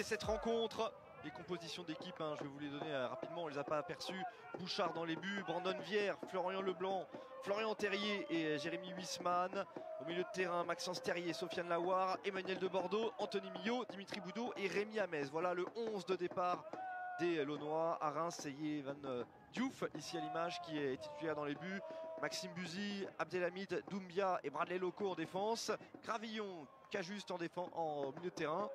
cette rencontre. Les compositions d'équipe, je vais vous les donner rapidement, on ne les a pas aperçues. Bouchard dans les buts, Brandon Vière, Florian Leblanc, Florian Terrier et Jérémy Huisman. Au milieu de terrain, Maxence Terrier, Sofiane Lawar, Emmanuel de Bordeaux, Anthony Millot, Dimitri Boudot et Rémi Hamez. Voilà le 11 de départ des Launois. À Reims, c'est Van Diouf, ici à l'image, qui est titulaire dans les buts. Maxime Buzy, Abdelhamid Doumbia et Bradley Loco en défense. Gravillon, Cajuste en milieu de terrain.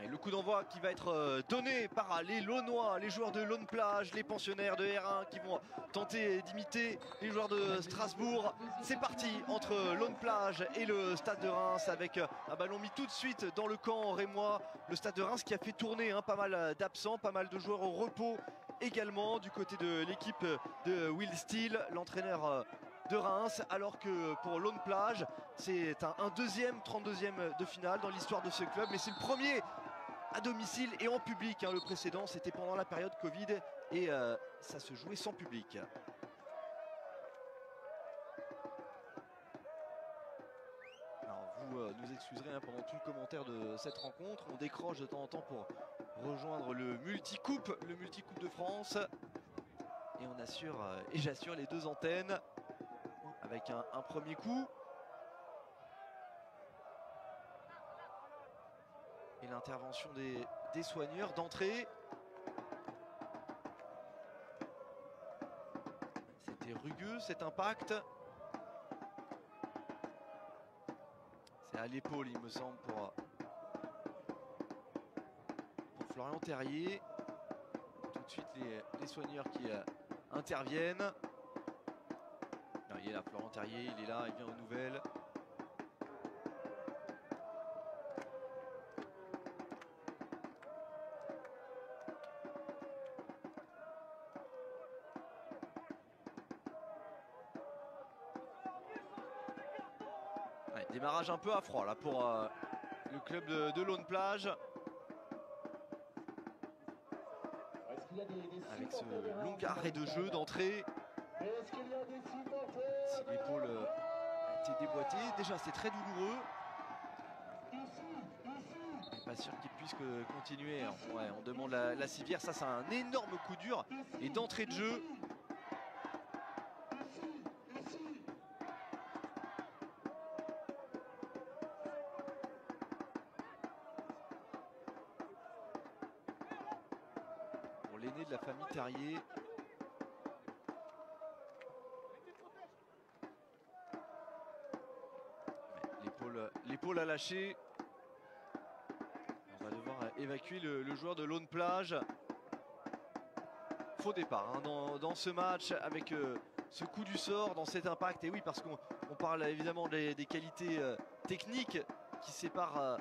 Et le coup d'envoi qui va être donné par les Launois, les joueurs de Laune Plage, les pensionnaires de R1 qui vont tenter d'imiter les joueurs de Strasbourg. C'est parti entre Laune Plage et le Stade de Reims avec un ballon mis tout de suite dans le camp rémois. Le Stade de Reims qui a fait tourner pas mal d'absents, pas mal de joueurs au repos également du côté de l'équipe de Will Steele, l'entraîneur de Reims, alors que pour Laune Plage, c'est un deuxième 32e de finale dans l'histoire de ce club, mais c'est le premier à domicile et en public. Le précédent, c'était pendant la période Covid et ça se jouait sans public. Alors vous nous excuserez pendant tout le commentaire de cette rencontre. On décroche de temps en temps pour rejoindre le multicoupe de France. Et on assure, et j'assure les deux antennes avec un premier coup. Et l'intervention des soigneurs d'entrée. C'était rugueux cet impact. C'est à l'épaule il me semble pour Florian Terrier. Tout de suite les soigneurs qui interviennent. Non, il est là, Florian Terrier, il est là, il vient aux nouvelles. Ouais, démarrage un peu à froid là pour le club de Laune Plage. Avec ce long arrêt de jeu d'entrée. Si l'épaule a été déboîtée, déjà c'est très douloureux. Pas sûr qu'il puisse continuer. Ouais, on demande la civière, ça c'est un énorme coup dur. Et d'entrée de jeu. Pour l'aîné de la famille Terrier. L'épaule a lâché. On va devoir évacuer le joueur de Laune Plage. Faux départ dans ce match avec ce coup du sort, dans cet impact. Et oui, parce qu'on parle évidemment des qualités techniques qui séparent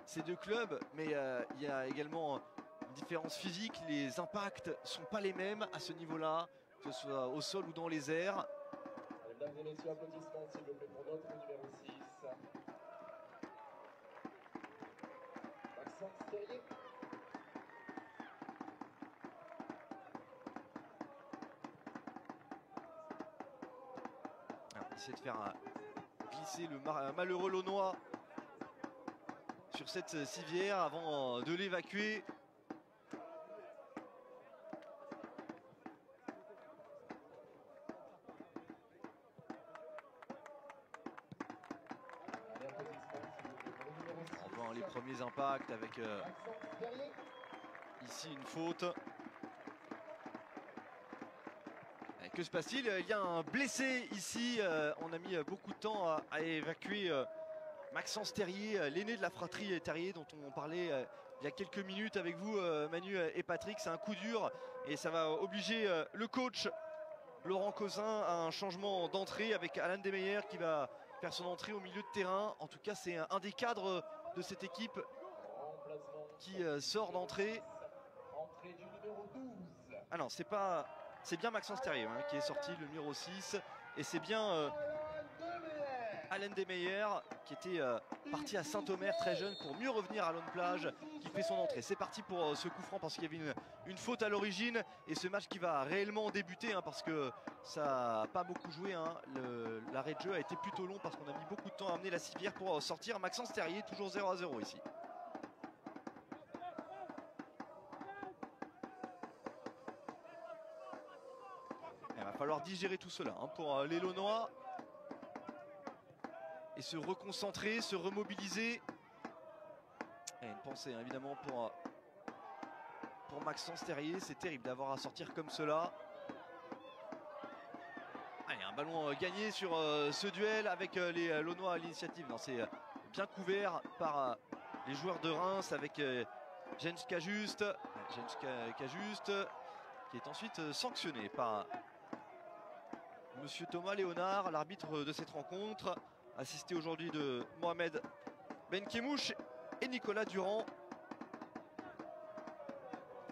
ces deux clubs. Mais il y a également une différence physique. Les impacts ne sont pas les mêmes à ce niveau-là, que ce soit au sol ou dans les airs. Mesdames et messieurs, applaudissements s'il vous plaît pour notre numéro 6. Maxence Terrier. On essaie de faire glisser le malheureux Launois sur cette civière avant de l'évacuer. On voit les premiers impacts avec ici une faute. Que se passe-t-il? Il y a un blessé ici. On a mis beaucoup de temps à évacuer Maxence Terrier, l'aîné de la fratrie Terrier dont on parlait il y a quelques minutes avec vous Manu et Patrick. C'est un coup dur et ça va obliger le coach Laurent Causin à un changement d'entrée avec Alain Demeyer qui va faire son entrée au milieu de terrain. En tout cas c'est un des cadres de cette équipe qui sort d'entrée. Entrée du numéro 12. Ah non, c'est bien Maxence Terrier qui est sorti, le numéro 6. Et c'est bien Alain Desmeyer qui était parti à Saint-Omer très jeune pour mieux revenir à Laune-Plage, qui fait son entrée. C'est parti pour ce coup franc parce qu'il y avait une faute à l'origine et ce match qui va réellement débuter parce que ça n'a pas beaucoup joué. L'arrêt de jeu a été plutôt long parce qu'on a mis beaucoup de temps à amener la civière pour sortir. Maxence Terrier toujours 0-0 ici. Il va falloir digérer tout cela pour les Launois. Et se reconcentrer, se remobiliser. Et une pensée évidemment pour Maxence Terrier. C'est terrible d'avoir à sortir comme cela. Allez, un ballon gagné sur ce duel avec les Launois à l'initiative. C'est bien couvert par les joueurs de Reims avec Jens Cajuste. Qui est ensuite sanctionné par Monsieur Thomas Léonard, l'arbitre de cette rencontre. Assisté aujourd'hui de Mohamed Benkemouche et Nicolas Durand.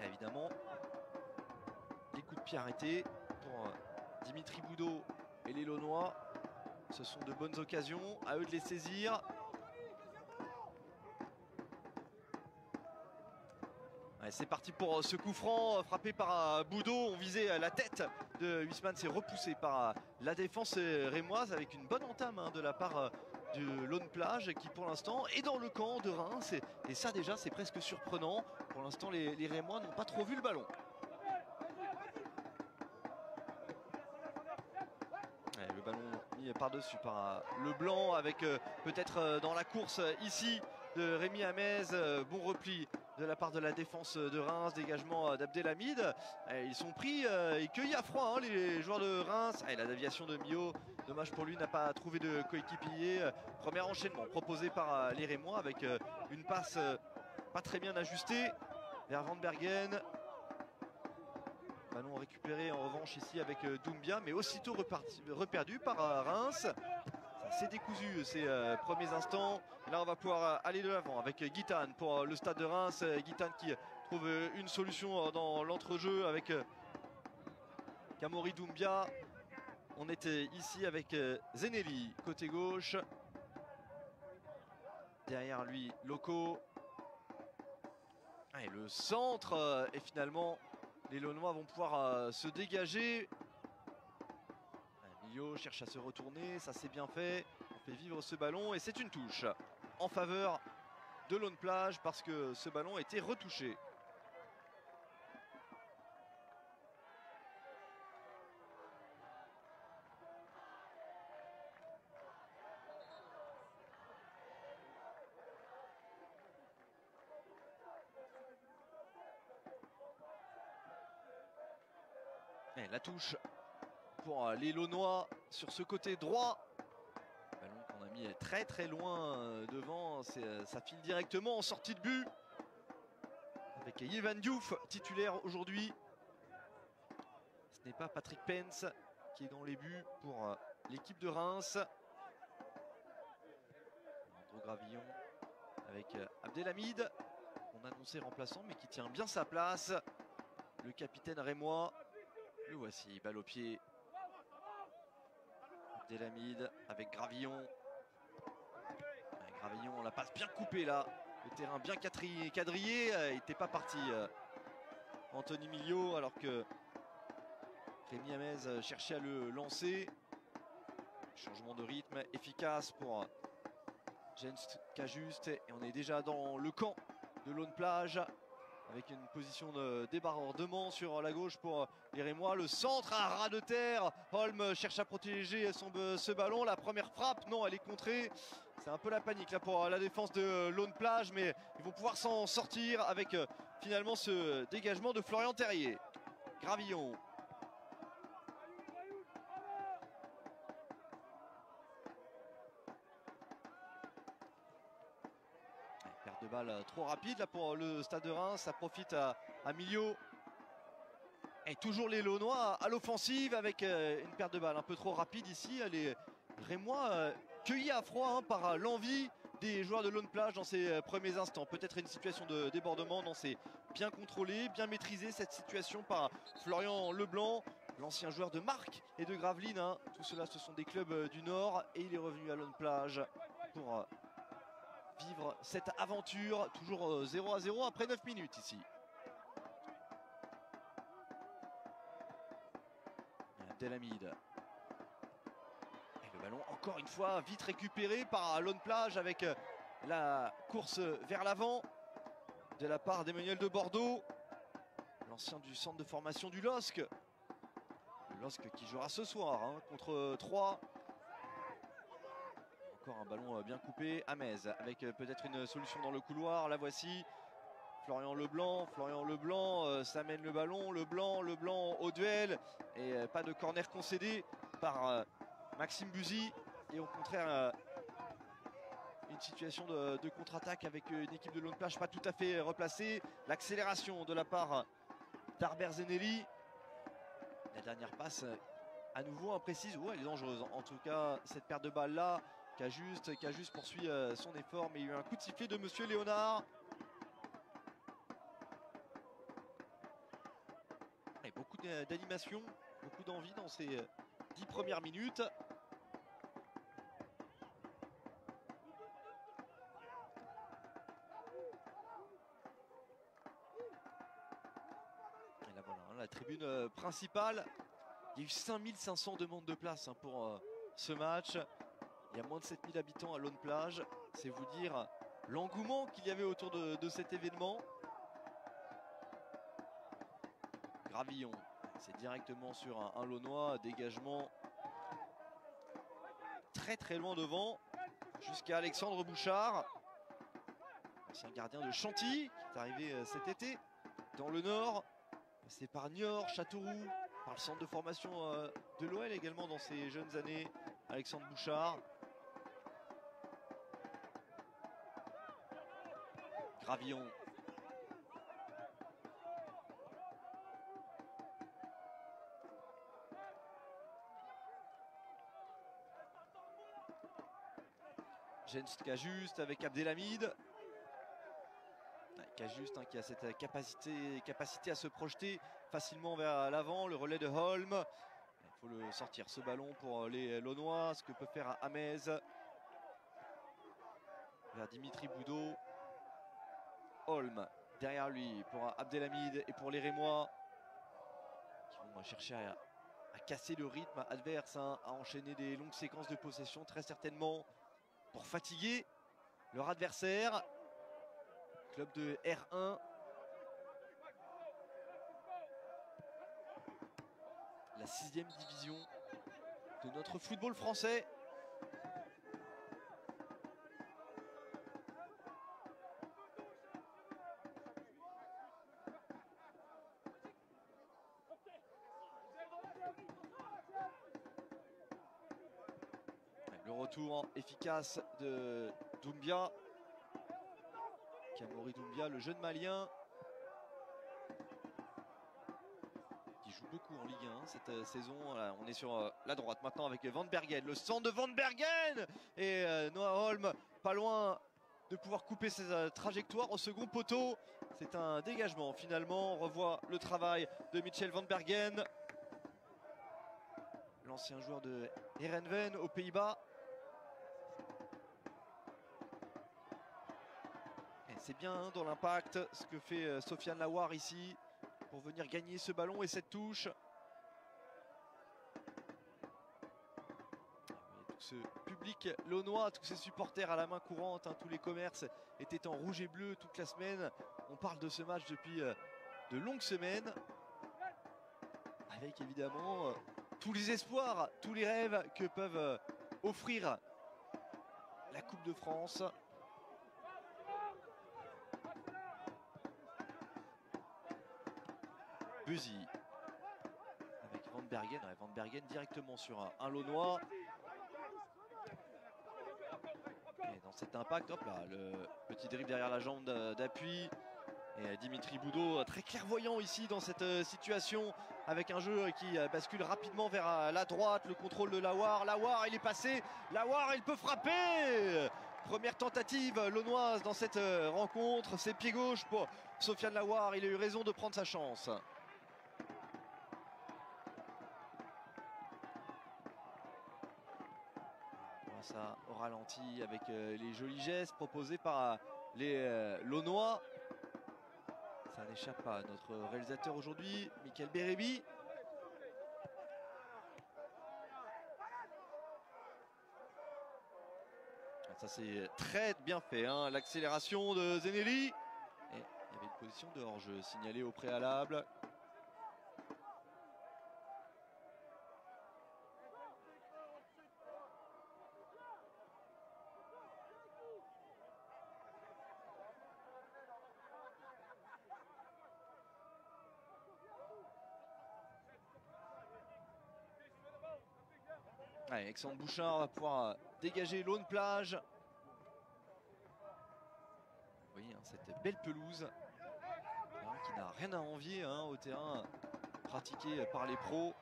Et évidemment, les coups de pied arrêtés pour Dimitri Boudot et les Launois. Ce sont de bonnes occasions, à eux de les saisir. C'est parti pour ce coup franc frappé par Boudot. On visait la tête de Huisman, c'est repoussé par la défense rémoise avec une bonne entame de la part de Laune-Plage qui pour l'instant est dans le camp de Reims. Et ça déjà c'est presque surprenant. Pour l'instant les Rémois n'ont pas trop vu le ballon. Le ballon mis par-dessus par Leblanc avec peut-être dans la course ici de Rémi Hamez. Bon repli de la part de la défense de Reims, dégagement d'Abdelhamid. Ils sont pris et cueillis à froid les joueurs de Reims. La déviation de Mio, dommage pour lui, n'a pas trouvé de coéquipier. Premier enchaînement proposé par les Rémois avec une passe pas très bien ajustée vers Van Bergen. Ballon récupéré en revanche ici avec Doumbia, mais aussitôt reperdu par Reims. C'est décousu ces premiers instants. Et là on va pouvoir aller de l'avant avec Guitane pour le stade de Reims. Guitane qui trouve une solution dans l'entrejeu avec Kamori Doumbia. On était ici avec Zenelli côté gauche. Derrière lui Loco. Et le centre et finalement les Launois vont pouvoir se dégager. Milio cherche à se retourner, ça c'est bien fait. On fait vivre ce ballon et c'est une touche en faveur de Laune-Plage parce que ce ballon a été retouché. Et la touche pour les Launois sur ce côté droit. Ballon qu'on a mis très très loin devant. Ça file directement en sortie de but. Avec Yvan Diouf titulaire aujourd'hui. Ce n'est pas Patrick Pence qui est dans les buts pour l'équipe de Reims. Andrew Gravillon avec Abdelhamid. On a annoncé remplaçant mais qui tient bien sa place. Le capitaine rémois. Le voici, balle au pied. Abdelhamid avec Gravillon. Gravillon, la passe bien coupée là. Le terrain bien quadrillé. Il n'était pas parti Anthony Milio alors que Rémi Hamez cherchait à le lancer. Changement de rythme efficace pour Jens Cajuste. Et on est déjà dans le camp de Laune-Plage. Avec une position de débordement sur la gauche pour les Rémois. Le centre à ras de terre. Holm cherche à protéger ce ballon. La première frappe, non, elle est contrée. C'est un peu la panique là pour la défense de Laune-Plage. Mais ils vont pouvoir s'en sortir avec finalement ce dégagement de Florian Terrier. Gravillon. Perte de balle trop rapide là pour le stade de Reims. Ça profite à Milio. Et toujours les Launois à l'offensive avec une perte de balle un peu trop rapide ici. Les Rémois cueillis à froid par l'envie des joueurs de Laune-Plage dans ces premiers instants. Peut-être une situation de débordement. Non, c'est bien contrôlé, bien maîtrisé cette situation par Florian Leblanc. l'ancien joueur de Marc et de Gravelines. Hein. Tout cela, ce sont des clubs du Nord. Et il est revenu à Lone Plage pour vivre cette aventure. Toujours 0-0 après 9 minutes ici. Abdelhamid. Et le ballon, encore une fois, vite récupéré par Lone Plage avec la course vers l'avant de la part d'Emmanuel de Bordeaux, l'ancien du centre de formation du LOSC. Le LOSC qui jouera ce soir hein, contre 3. Encore un ballon bien coupé. Amez avec peut-être une solution dans le couloir. La voici. Florian Leblanc s'amène le ballon. Leblanc au duel. Et pas de corner concédé par Maxime Buzy. Et au contraire, une situation de contre-attaque avec une équipe de Lone Plage pas tout à fait replacée. L'accélération de la part d'Arber Zenelli. La dernière passe à nouveau imprécise. Ouais, elle est dangereuse. En tout cas, cette perte de balle là, Cajuste poursuit son effort, mais il y a eu un coup de sifflet de Monsieur Léonard. Et beaucoup d'animation, beaucoup d'envie dans ces 10 premières minutes. Et là voilà, la tribune principale. Il y a eu 5500 demandes de place hein, pour ce match. Il y a moins de 7000 habitants à Lone Plage. C'est vous dire l'engouement qu'il y avait autour de cet événement. Gravillon, c'est directement sur un Launois. Dégagement très loin devant. Jusqu'à Alexandre Bouchard. Ancien gardien de Chantilly qui est arrivé cet été dans le Nord. Passé par Niort, Châteauroux, par le centre de formation de l'OL également dans ses jeunes années. Alexandre Bouchard. Gravillon. Jens Cajuste avec Abdelhamid. Cajuste hein, qui a cette capacité à se projeter facilement vers l'avant. Le relais de Holm. Il faut le sortir ce ballon pour les Launois. Ce que peut faire Amez. Vers Dimitri Boudot. Holm derrière lui pour Abdelhamid et pour les Rémois qui vont chercher à casser le rythme adverse, hein, à enchaîner des longues séquences de possession très certainement pour fatiguer leur adversaire. Club de R1. La 6e division de notre football français. Le retour efficace de Doumbia. Kamori Doumbia, le jeune malien qui joue beaucoup en Ligue 1 cette saison. Voilà, on est sur la droite maintenant avec Van Bergen. Le centre de Van Bergen et Noah Holm pas loin de pouvoir couper ses trajectoires au second poteau. C'est un dégagement finalement. On revoit le travail de Michel Van Bergen, l'ancien joueur de Heerenveen aux Pays-Bas. C'est bien hein, dans l'impact ce que fait Sofiane Lawar ici pour venir gagner ce ballon et cette touche. Tout ce public launois, tous ces supporters à la main courante, hein, tous les commerces étaient en rouge et bleu toute la semaine. On parle de ce match depuis de longues semaines. Avec évidemment tous les espoirs, tous les rêves que peuvent offrir la Coupe de France. Buzy avec Van Bergen. Van Bergen directement sur un Launois. Et dans cet impact, hop là, le petit dribble derrière la jambe d'appui. Et Dimitri Boudot très clairvoyant ici dans cette situation avec un jeu qui bascule rapidement vers la droite. Le contrôle de Lawar. Lawar, il est passé. Lawar, il peut frapper. Première tentative launoise dans cette rencontre. C'est pied gauche pour Sofiane Lawar. Il a eu raison de prendre sa chance. ça au ralenti avec les jolis gestes proposés par les Launois. Ça n'échappe pas à notre réalisateur aujourd'hui, Michael Bérébi. Ça c'est très bien fait, hein. L'accélération de Zenelli. Et il y avait une position de hors-jeu signalée au préalable. Allez, Alexandre Bouchard va pouvoir dégager l'aune plage. Vous voyez hein, cette belle pelouse qui n'a rien à envier hein, au terrain pratiqué par les pros.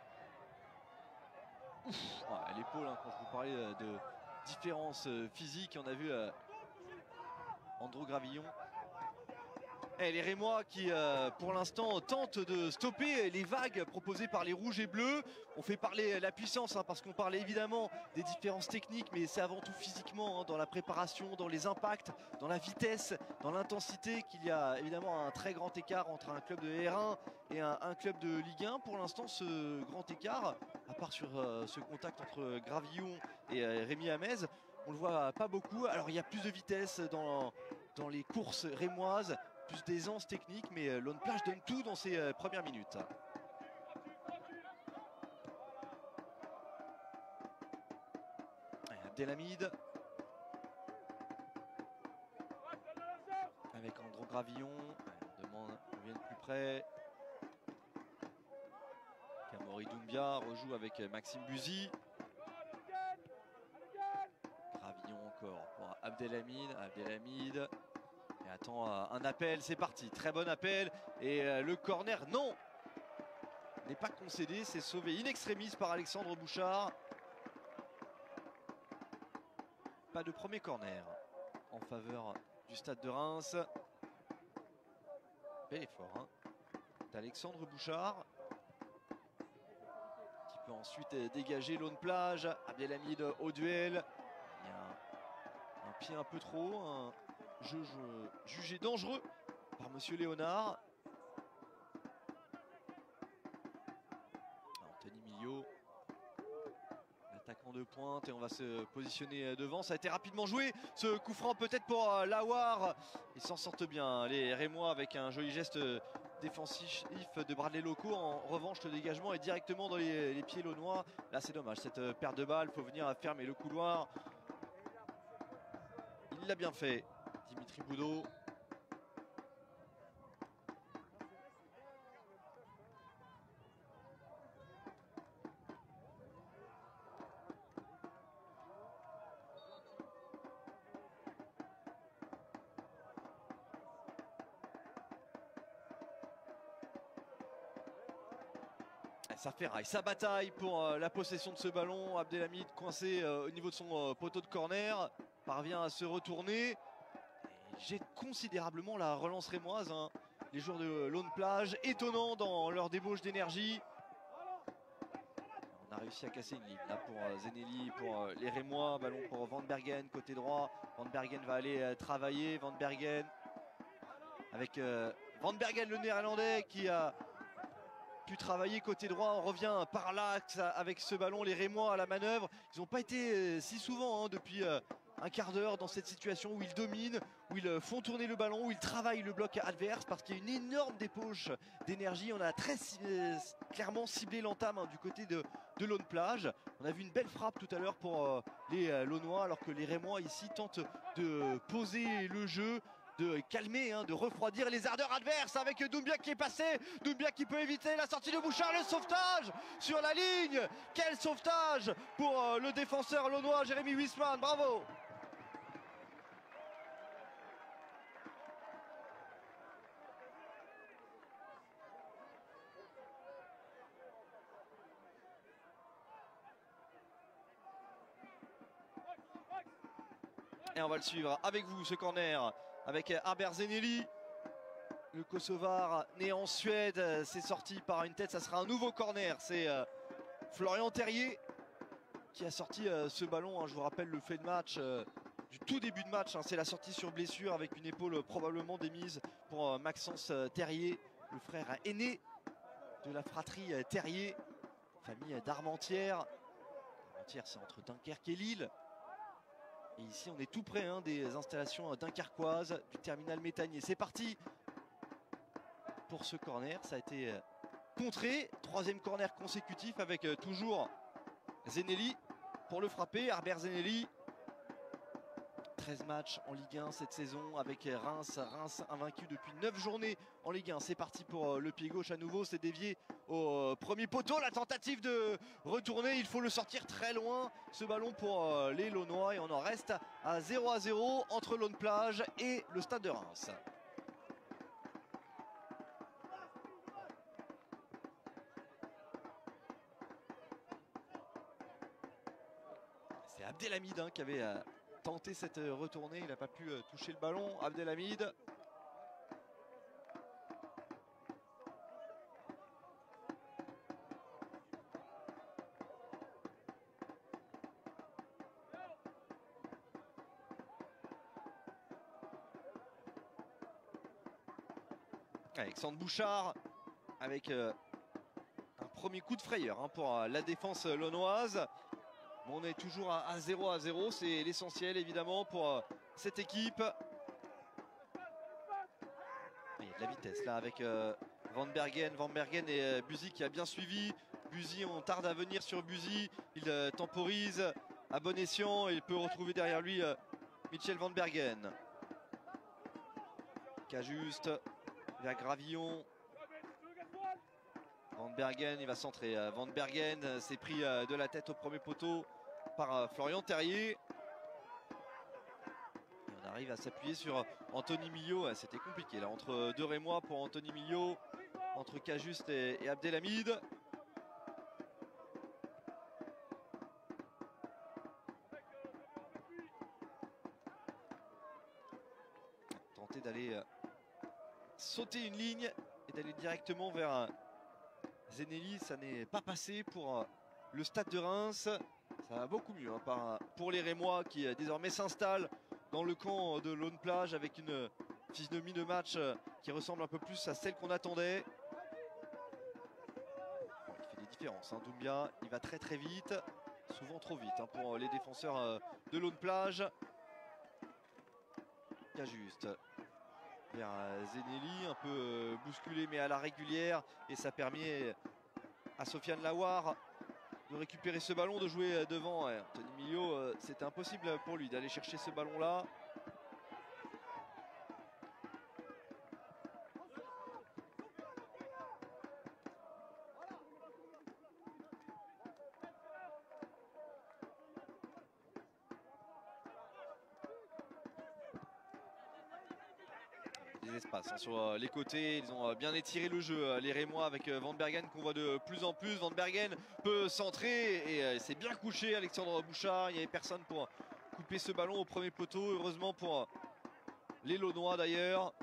L'épaule, hein, quand je vous parlais de différences physiques, on a vu Andrew Gravillon. Et les Rémois qui pour l'instant tentent de stopper les vagues proposées par les rouges et bleus. On fait parler la puissance hein, parce qu'on parlait évidemment des différences techniques, mais c'est avant tout physiquement hein, dans la préparation, dans les impacts, dans la vitesse, dans l'intensité qu'il y a évidemment un très grand écart entre un club de R1 et un club de Ligue 1. Pour l'instant ce grand écart, à part sur ce contact entre Gravillon et Rémi Hamez, on le voit pas beaucoup. Alors il y a plus de vitesse dans les courses rémoises, plus d'aisance technique, mais l'aune plage donne tout dans ses premières minutes. Abdelhamid avec Andrew Gravillon. On demande qu'on vienne plus près. Kamori Doumbia rejoue avec Maxime Buzy. Gravillon encore pour Abdelhamid. Abdelhamid et attend un appel, c'est parti. Très bon appel. Et le corner, non, n'est pas concédé. C'est sauvé in extremis par Alexandre Bouchard. Pas de premier corner en faveur du Stade de Reims. Bel effort hein, d'Alexandre Bouchard qui peut ensuite dégager l'aune plage. Abdelhamid au duel. Il y a un pied un peu trop, un jeu jugé dangereux par Monsieur Léonard. Anthony Millau, l'attaquant de pointe, et on va se positionner devant. Ça a été rapidement joué, ce coup franc peut-être pour Lawar. Ils s'en sortent bien les Rémois avec un joli geste défensif de Bradley Loco. En revanche le dégagement est directement dans les pieds launois. Là c'est dommage, cette perte de balle, il faut venir fermer le couloir. Il l'a bien fait, Dimitri Boudot. Ça ferraille, ça bataille pour la possession de ce ballon. Abdelhamid coincé au niveau de son poteau de corner, parvient à se retourner. Jette considérablement la relance rémoise hein. Les joueurs de l'aune plage, étonnants dans leur débauche d'énergie. On a réussi à casser une ligne là pour Zenelli, pour les Rémois. Ballon pour Van Bergen côté droit. Van Bergen va aller travailler. Van Bergen avec Van Bergen le néerlandais qui a pu travailler côté droit. On revient par l'axe avec ce ballon. Les Rémois à la manœuvre. Ils n'ont pas été si souvent hein, depuis un quart d'heure dans cette situation où ils dominent, où ils font tourner le ballon, où ils travaillent le bloc adverse parce qu'il y a une énorme débauche d'énergie. On a très clairement ciblé l'entame hein, du côté de l'aune plage. On a vu une belle frappe tout à l'heure pour les Launois, alors que les Rémois ici tentent de poser le jeu, de calmer, hein, de refroidir les ardeurs adverses avec Doumbia qui est passé. Doumbia qui peut éviter la sortie de Bouchard. Le sauvetage sur la ligne. Quel sauvetage pour le défenseur launois Jérémy Huisman. Bravo. Et on va le suivre avec vous ce corner avec Herbert Zenelli, le Kosovar né en Suède. C'est sorti par une tête, ça sera un nouveau corner. C'est Florian Terrier qui a sorti ce ballon, hein. Je vous rappelle le fait de match du tout début de match, hein. C'est la sortie sur blessure avec une épaule probablement démise pour Maxence Terrier, le frère aîné de la fratrie Terrier, famille d'Armentières. Armentières, c'est entre Dunkerque et Lille. Et ici on est tout près, hein, des installations dunkerquoises du terminal Méthanier. C'est parti pour ce corner, ça a été contré. Troisième corner consécutif avec toujours Zenelli pour le frapper. Herbert Zenelli, 13 matchs en Ligue 1 cette saison avec Reims. Reims invaincu depuis 9 journées en Ligue 1. C'est parti pour le pied gauche à nouveau. C'est dévié au premier poteau. La tentative de retourner. Il faut le sortir très loin. Ce ballon pour les Launois. Et on en reste à 0-0 entre Laune Plage et le Stade de Reims. C'est Abdelhamid, hein, qui avait tenté cette retournée. Il n'a pas pu toucher le ballon. Abdelhamid. Alexandre Bouchard avec un premier coup de frayeur, hein, pour la défense launoise. On est toujours à 0-0, c'est l'essentiel évidemment pour cette équipe. Il y a de la vitesse là avec Van Bergen et Buzy qui a bien suivi. Buzy, on tarde à venir sur Buzy, il temporise à bon escient et il peut retrouver derrière lui Michel Van Bergen. Cajuste vers Gravillon. Van Bergen, il va centrer. Van Bergen s'est pris de la tête au premier poteau par Florian Terrier. Et on arrive à s'appuyer sur Anthony Millot. C'était compliqué là, entre deux Rémois pour Anthony Millot, entre Cajuste et Abdelhamid. Tenter d'aller sauter une ligne et d'aller directement vers Zenelli, ça n'est pas passé pour le Stade de Reims. Ça va beaucoup mieux, hein, pour les Rémois qui désormais s'installent dans le camp de Laune Plage avec une physionomie de match qui ressemble un peu plus à celle qu'on attendait. Bon, il fait des différences, hein, Doumbia, il va très vite, souvent trop vite, hein, pour les défenseurs de Laune Plage. Cajuste vers Zenelli, un peu bousculé mais à la régulière, et ça permet à Sofiane Lawar de récupérer ce ballon, de jouer devant. Anthony Millot, c'était impossible pour lui d'aller chercher ce ballon là. Des espaces, hein, sur les côtés, ils ont bien étiré le jeu, les Rémois, avec Van Bergen qu'on voit de plus en plus. Van Bergen peut centrer et c'est bien couché. Alexandre Bouchard, il n'y avait personne pour couper ce ballon au premier poteau, heureusement pour les Launois d'ailleurs.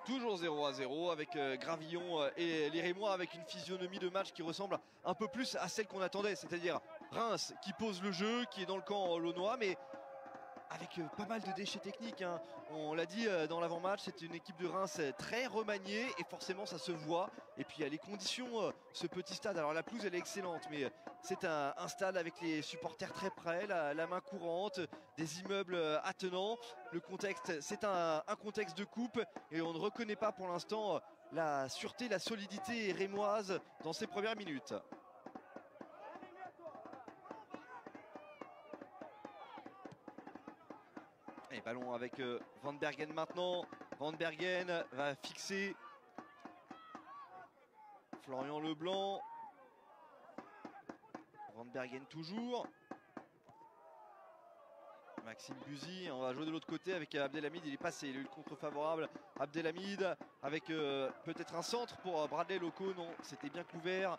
Toujours 0-0 avec Gravillon et les Rémois avec une physionomie de match qui ressemble un peu plus à celle qu'on attendait, c'est-à-dire Reims qui pose le jeu, qui est dans le camp launois, mais avec pas mal de déchets techniques, hein. On l'a dit dans l'avant-match, c'est une équipe de Reims très remaniée et forcément ça se voit. Et puis il y a les conditions, ce petit stade, alors la pelouse elle est excellente, mais c'est un stade avec les supporters très près, la main courante, des immeubles attenants. Le contexte, c'est un contexte de coupe et on ne reconnaît pas pour l'instant la sûreté, la solidité rémoise dans ces premières minutes. Et ballon avec Van Bergen maintenant. Van Bergen va fixer Florian Leblanc. Van Bergen toujours. Maxime Buzy, on va jouer de l'autre côté avec Abdelhamid, il est passé, il a eu le contre favorable. Abdelhamid avec peut-être un centre pour Bradley Loco, non, c'était bien couvert.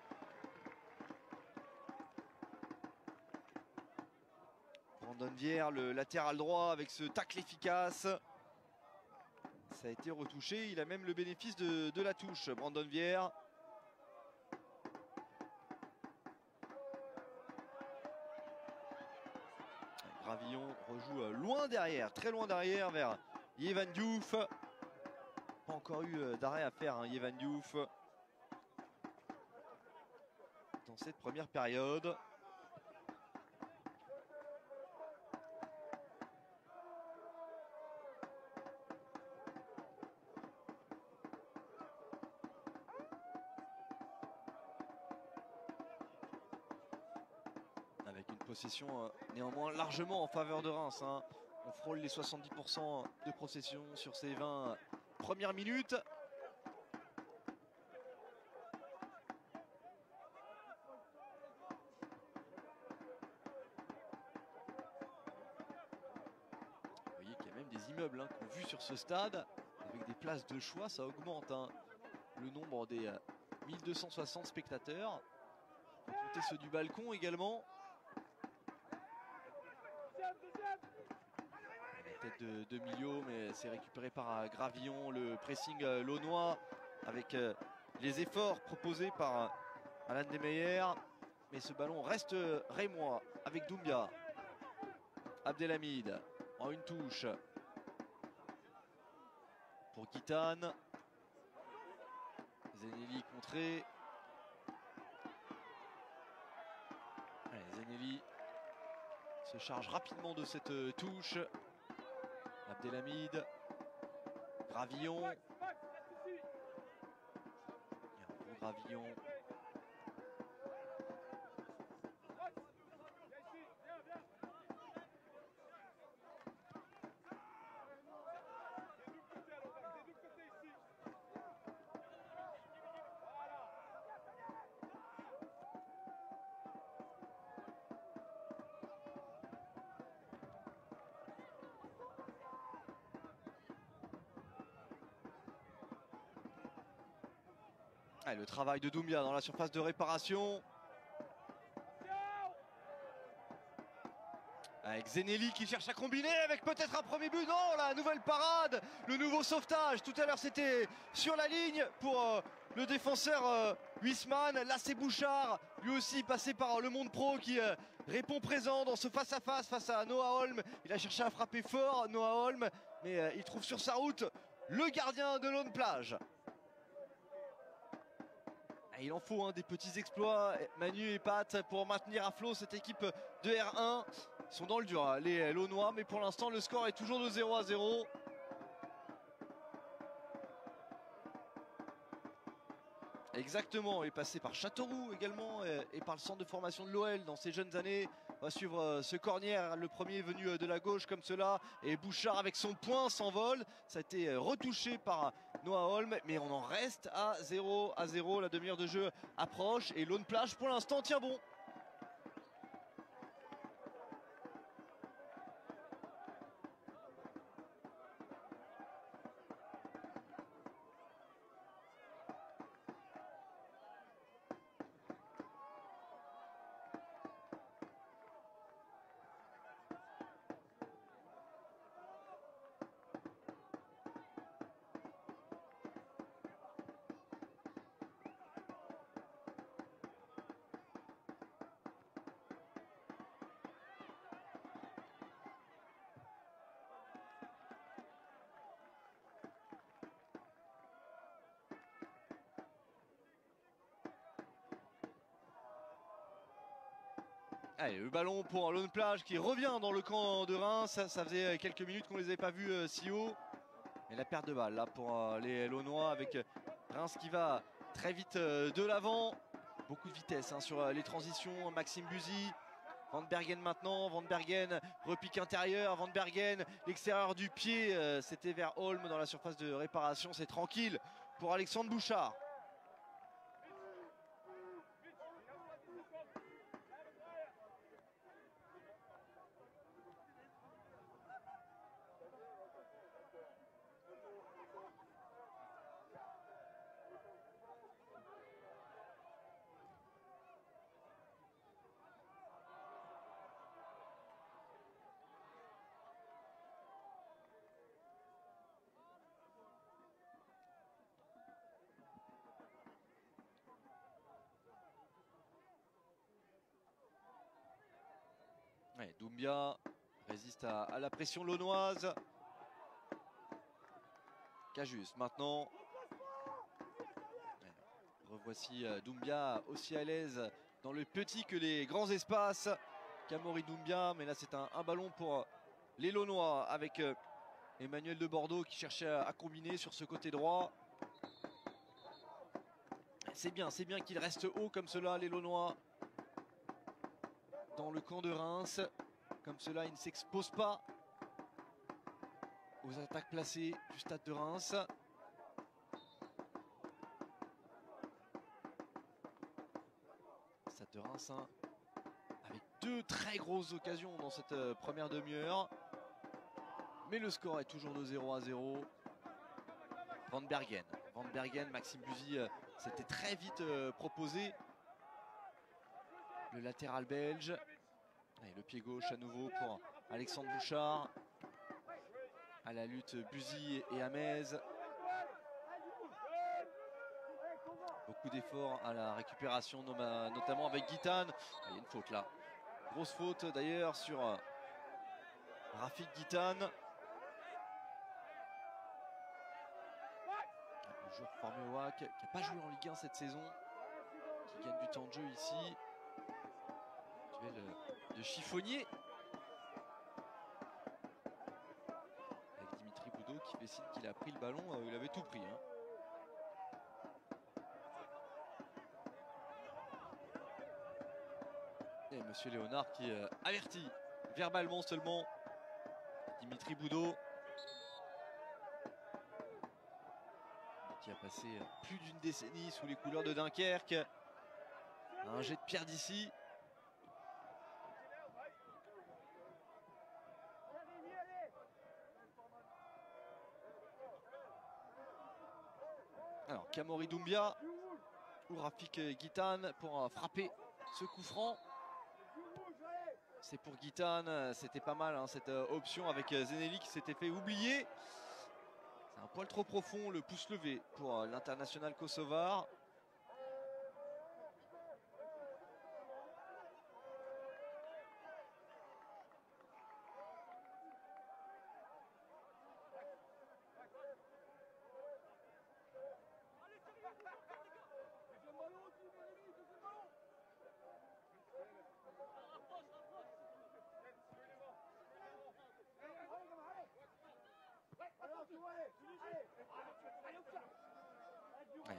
Brandon Vière, le latéral droit avec ce tacle efficace. Ça a été retouché, il a même le bénéfice de la touche, Brandon Vière. Gravillon rejoue loin derrière, très loin derrière vers Yevan Diouf. Pas encore eu d'arrêt à faire, hein, Yevan Diouf. Dans cette première période. Avec une possession néanmoins largement en faveur de Reims, hein. On frôle les 70% de possession sur ces 20 premières minutes. Vous voyez qu'il y a même des immeubles, hein, qu'on a vus sur ce stade avec des places de choix, ça augmente, hein, le nombre des 1260 spectateurs. Comptez ceux du balcon également. La tête de Millau, mais c'est récupéré par Gravillon, le pressing launois avec les efforts proposés par Alain Demeyer. Mais ce ballon reste rémois avec Doumbia. Abdelhamid en une touche pour Guitane. Zenelli contré. Allez, Zenelli se charge rapidement de cette touche. Abdelhamid, Gravillon. Et un bon Gravillon. Allez, le travail de Doumbia dans la surface de réparation. Avec Zenelli qui cherche à combiner avec peut-être un premier but. Non, la nouvelle parade, le nouveau sauvetage. Tout à l'heure, c'était sur la ligne pour le défenseur Huisman. Là, c'est Bouchard, lui aussi passé par le monde pro qui répond présent dans ce face-à-face face à Noah Holm. Il a cherché à frapper fort, Noah Holm, mais il trouve sur sa route le gardien de Lone Plage. Il en faut, hein, des petits exploits, Manu et Pat, pour maintenir à flot cette équipe de R1. Ils sont dans le dur, les Launois, mais pour l'instant le score est toujours de 0-0. Exactement, il est passé par Châteauroux également et par le centre de formation de l'OL dans ses jeunes années. On va suivre ce cornière, le premier venu de la gauche comme cela. Et Bouchard avec son poing s'envole. Ça a été retouché par Noah Holm, mais on en reste à 0-0. La demi-heure de jeu approche et Lone Plage pour l'instant tient bon. Allez, le ballon pour Lone Plage qui revient dans le camp de Reims. Ça faisait quelques minutes qu'on ne les avait pas vus si haut. Et la perte de balle là pour les Launois avec Reims qui va très vite de l'avant. Beaucoup de vitesse, hein, sur les transitions. Maxime Buzy, Van Bergen maintenant. Van Bergen, repique intérieur. Van Bergen, l'extérieur du pied. C'était vers Holm dans la surface de réparation. C'est tranquille pour Alexandre Bouchard. Ouais, Doumbia résiste à la pression launoise. Cajus maintenant. Ouais, revoici Doumbia aussi à l'aise dans le petit que les grands espaces. Kamori Doumbia, mais là c'est un ballon pour les Launois avec Emmanuel de Bordeaux qui cherchait à combiner sur ce côté droit. C'est bien qu'il reste haut comme cela, les Launois. Dans le camp de Reims, comme cela, ils ne s'exposent pas aux attaques placées du stade de Reims. Stade de Reims, hein, avec deux très grosses occasions dans cette première demi-heure. Mais le score est toujours de 0-0. Van Bergen, Maxime Buzy s'était très vite proposé. Le latéral belge. Et le pied gauche à nouveau pour Alexandre Bouchard. À la lutte Buzy et Amez. Beaucoup d'efforts à la récupération, notamment avec Guitane. Il y a une faute là. Grosse faute d'ailleurs sur Rafik Guitane. Le joueur formé au HAC qui n'a pas joué en Ligue 1 cette saison. Qui gagne du temps de jeu ici. Duel de chiffonnier. Avec Dimitri Boudot qui fait signe qu'il a pris le ballon. Il avait tout pris. Hein. Et Monsieur Léonard qui avertit verbalement seulement Dimitri Boudot. Qui a passé plus d'une décennie sous les couleurs de Dunkerque. Un jet de pierre d'ici. Alors Kamori Doumbia ou Rafik Guitane pour frapper ce coup franc. C'est pour Guitane, c'était pas mal hein, cette option avec Zenelli qui s'était fait oublier. C'est un poil trop profond, le pouce levé pour l'international kosovar.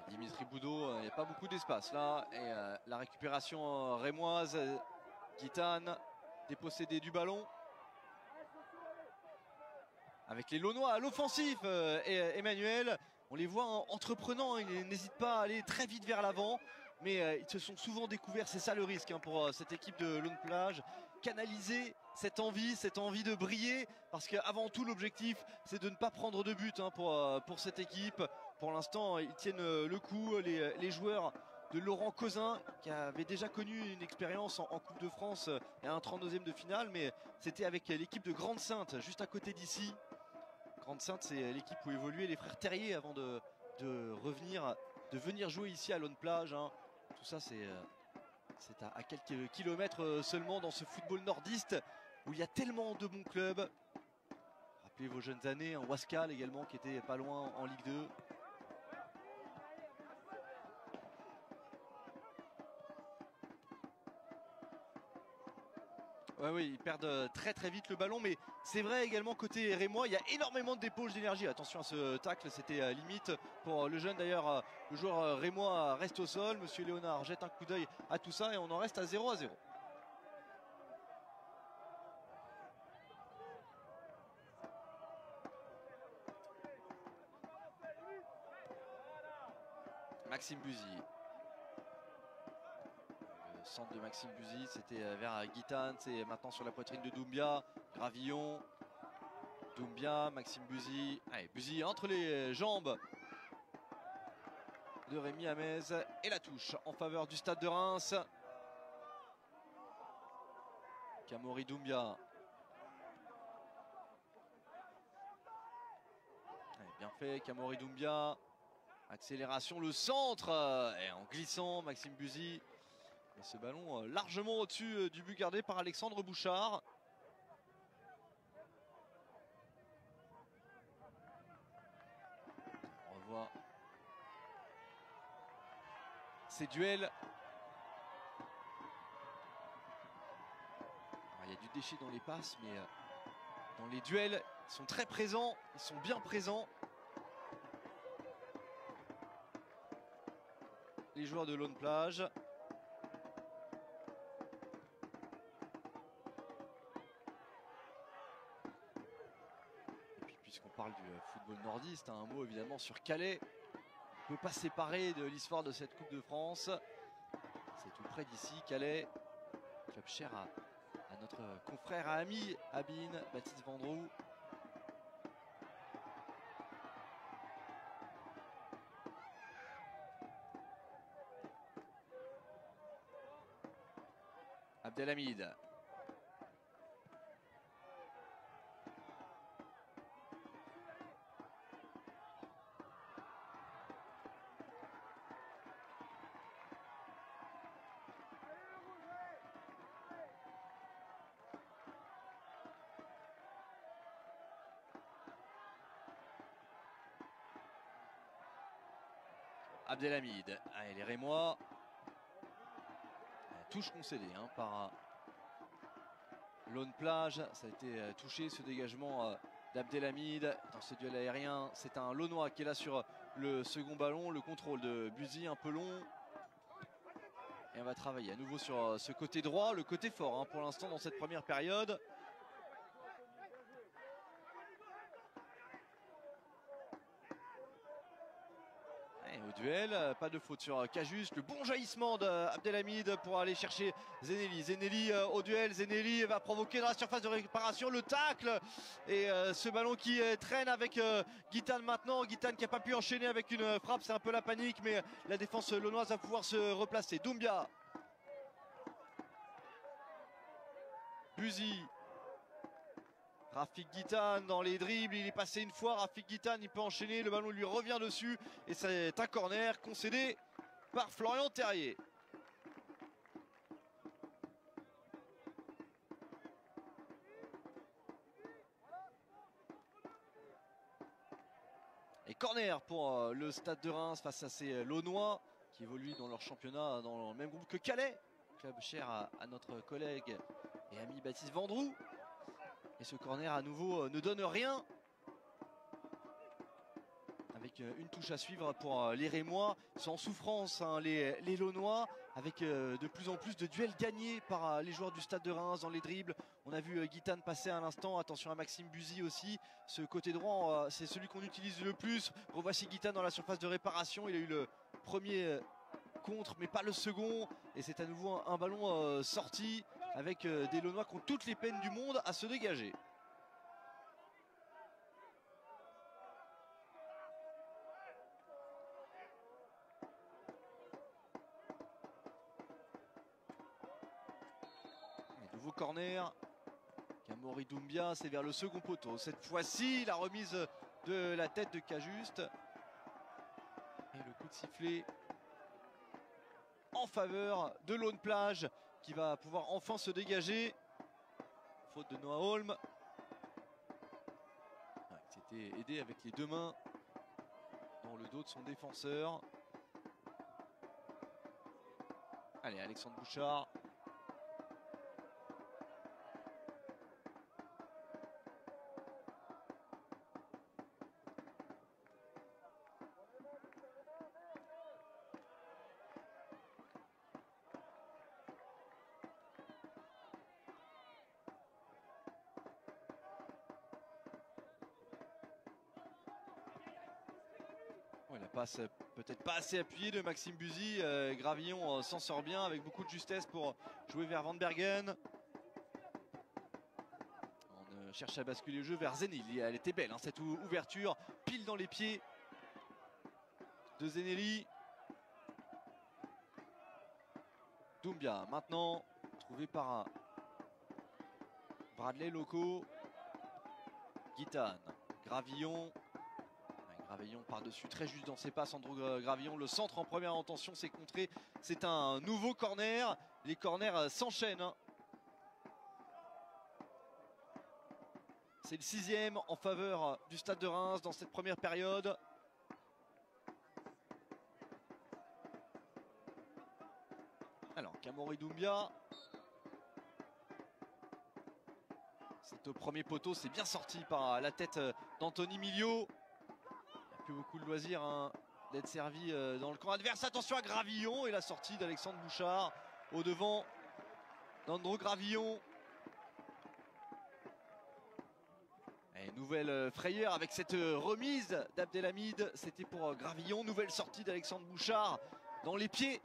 Dimitri Boudot, il n'y a pas beaucoup d'espace là. Et la récupération rémoise, Guitane dépossédé du ballon. Avec les Launois à l'offensif et Emmanuel, on les voit entreprenants, ils n'hésitent pas à aller très vite vers l'avant. Mais ils se sont souvent découverts, c'est ça le risque hein, pour cette équipe de Lone Plage. Canaliser cette envie de briller. Parce qu'avant tout l'objectif c'est de ne pas prendre de but hein, pour cette équipe. Pour l'instant, ils tiennent le coup, les joueurs de Laurent Causin, qui avait déjà connu une expérience en Coupe de France et un 32e de finale, mais c'était avec l'équipe de Grande-Synthe, juste à côté d'ici. Grande-Synthe, c'est l'équipe où évoluaient les frères Terrier avant de venir jouer ici à Lone Plage. Hein. Tout ça, c'est à quelques kilomètres seulement dans ce football nordiste, où il y a tellement de bons clubs. Rappelez vos jeunes années, hein, Wascal également, qui était pas loin en Ligue 2. Ouais, oui, ils perdent très vite le ballon, mais c'est vrai également côté rémois, il y a énormément de dépôts d'énergie. Attention à ce tacle, c'était limite pour le jeune d'ailleurs. Le joueur rémois reste au sol, Monsieur Léonard jette un coup d'œil à tout ça et on en reste à 0-0. Maxime Buzy. Le centre de Maxime Buzy, c'était vers Guitane, c'est maintenant sur la poitrine de Doumbia. Gravillon, Doumbia, Maxime Buzy. Allez, Buzy entre les jambes de Rémi Amez et la touche en faveur du stade de Reims. Kamori Doumbia. Allez, bien fait, Kamori Doumbia. Accélération, le centre et en glissant, Maxime Buzy. Et ce ballon largement au-dessus du but gardé par Alexandre Bouchard. ces duels. Alors, il y a du déchet dans les passes, mais dans les duels, ils sont très présents, ils sont bien présents. Les joueurs de Lone Plage. Et puis puisqu'on parle du football nordiste, un mot évidemment sur Calais. On ne peut pas séparer de l'histoire de cette Coupe de France. C'est tout près d'ici, Calais. Club cher à notre confrère, à ami, Abin, Baptiste Vendroux. Abdelhamid. Abdelhamid. Allez, les Rémois. Touche concédée par Lone Plage. Ça a été touché, ce dégagement d'Abdelhamid dans ce duel aérien. C'est un Launois qui est là sur le second ballon. Le contrôle de Buzy un peu long. Et on va travailler à nouveau sur ce côté droit, le côté fort pour l'instant dans cette première période. Au duel, pas de faute sur Cajuste. Le bon jaillissement d'Abdelhamid pour aller chercher Zenelli. Zenelli au duel. Zenelli va provoquer dans la surface de réparation le tacle. Et ce ballon qui traîne avec Guitane maintenant. Guitane qui n'a pas pu enchaîner avec une frappe. C'est un peu la panique, mais la défense launoise va pouvoir se replacer. Doumbia. Buzy. Rafik Guitane dans les dribbles, il est passé une fois, Rafik Guitane il peut enchaîner, le ballon lui revient dessus et c'est un corner concédé par Florian Terrier. Et corner pour le Stade de Reims face à ces Launois qui évoluent dans leur championnat dans le même groupe que Calais, club cher à notre collègue et ami Baptiste Vendroux. Et ce corner à nouveau ne donne rien. Avec une touche à suivre pour les Rémois. Ils sont en souffrance les Launois. Avec de plus en plus de duels gagnés par les joueurs du Stade de Reims dans les dribbles. On a vu Guitane passer à l'instant. Attention à Maxime Buzy aussi. Ce côté droit, c'est celui qu'on utilise le plus. Revoici Guitane dans la surface de réparation. Il a eu le premier contre, mais pas le second. Et c'est à nouveau un ballon sorti. Avec des Launois qui ont toutes les peines du monde à se dégager. Et nouveau corner. Kamori Doumbia, c'est vers le second poteau. Cette fois-ci, la remise de la tête de Cajuste. Et le coup de sifflet en faveur de Lone Plage, qui va pouvoir enfin se dégager. Faute de Noah Holm. Qui s'était aidé avec les deux mains dans le dos de son défenseur. Allez, Alexandre Bouchard. La passe peut-être pas assez appuyée de Maxime Buzy. Gravillon s'en sort bien avec beaucoup de justesse pour jouer vers Van Bergen. On cherche à basculer le jeu vers Zenelli. Elle était belle cette ouverture, pile dans les pieds de Zenelli. Doumbia maintenant trouvé par Bradley Loco. Guitane, Gravillon. Gravillon par-dessus, très juste dans ses passes. Andrew Gravillon, le centre en première intention, c'est contré. C'est un nouveau corner. Les corners s'enchaînent. C'est le 6e en faveur du Stade de Reims dans cette première période. Amaury Doumbia. C'est au premier poteau, c'est bien sorti par la tête d'Anthony Milio. Il n'y a plus beaucoup de loisirs hein, d'être servi dans le camp adverse. Attention à Gravillon et la sortie d'Alexandre Bouchard au devant d'Andrew Gravillon. Et nouvelle frayeur avec cette remise d'Abdelhamid. C'était pour Gravillon. Nouvelle sortie d'Alexandre Bouchard dans les pieds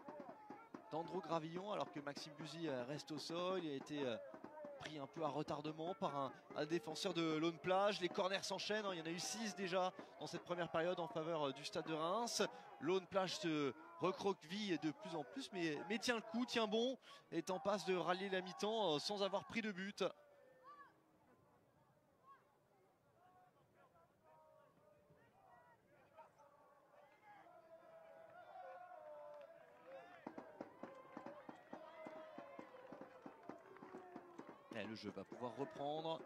d'Andrew Gravillon alors que Maxime Buzy reste au sol. Il a été pris un peu à retardement par un défenseur de Lone Plage. Les corners s'enchaînent, hein. Il y en a eu 6 déjà dans cette première période en faveur du Stade de Reims. Lone Plage se recroqueville de plus en plus mais tient le coup, tient bon, est en passe de rallier la mi-temps sans avoir pris de but. Et le jeu va pouvoir reprendre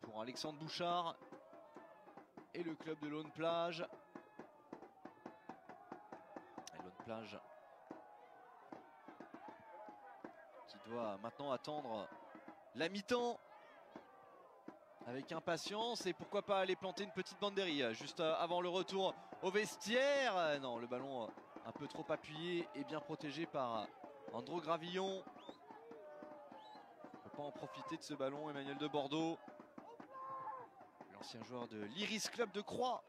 pour Alexandre Bouchard et le club de Lone Plage. Et Lone Plage qui doit maintenant attendre la mi-temps avec impatience et pourquoi pas aller planter une petite banderie juste avant le retour au vestiaire. Non, le ballon un peu trop appuyé et bien protégé par Andrew Gravillon. On peut pas en profiter de ce ballon. Emmanuel de Bordeaux, l'ancien joueur de l'Iris Club de Croix,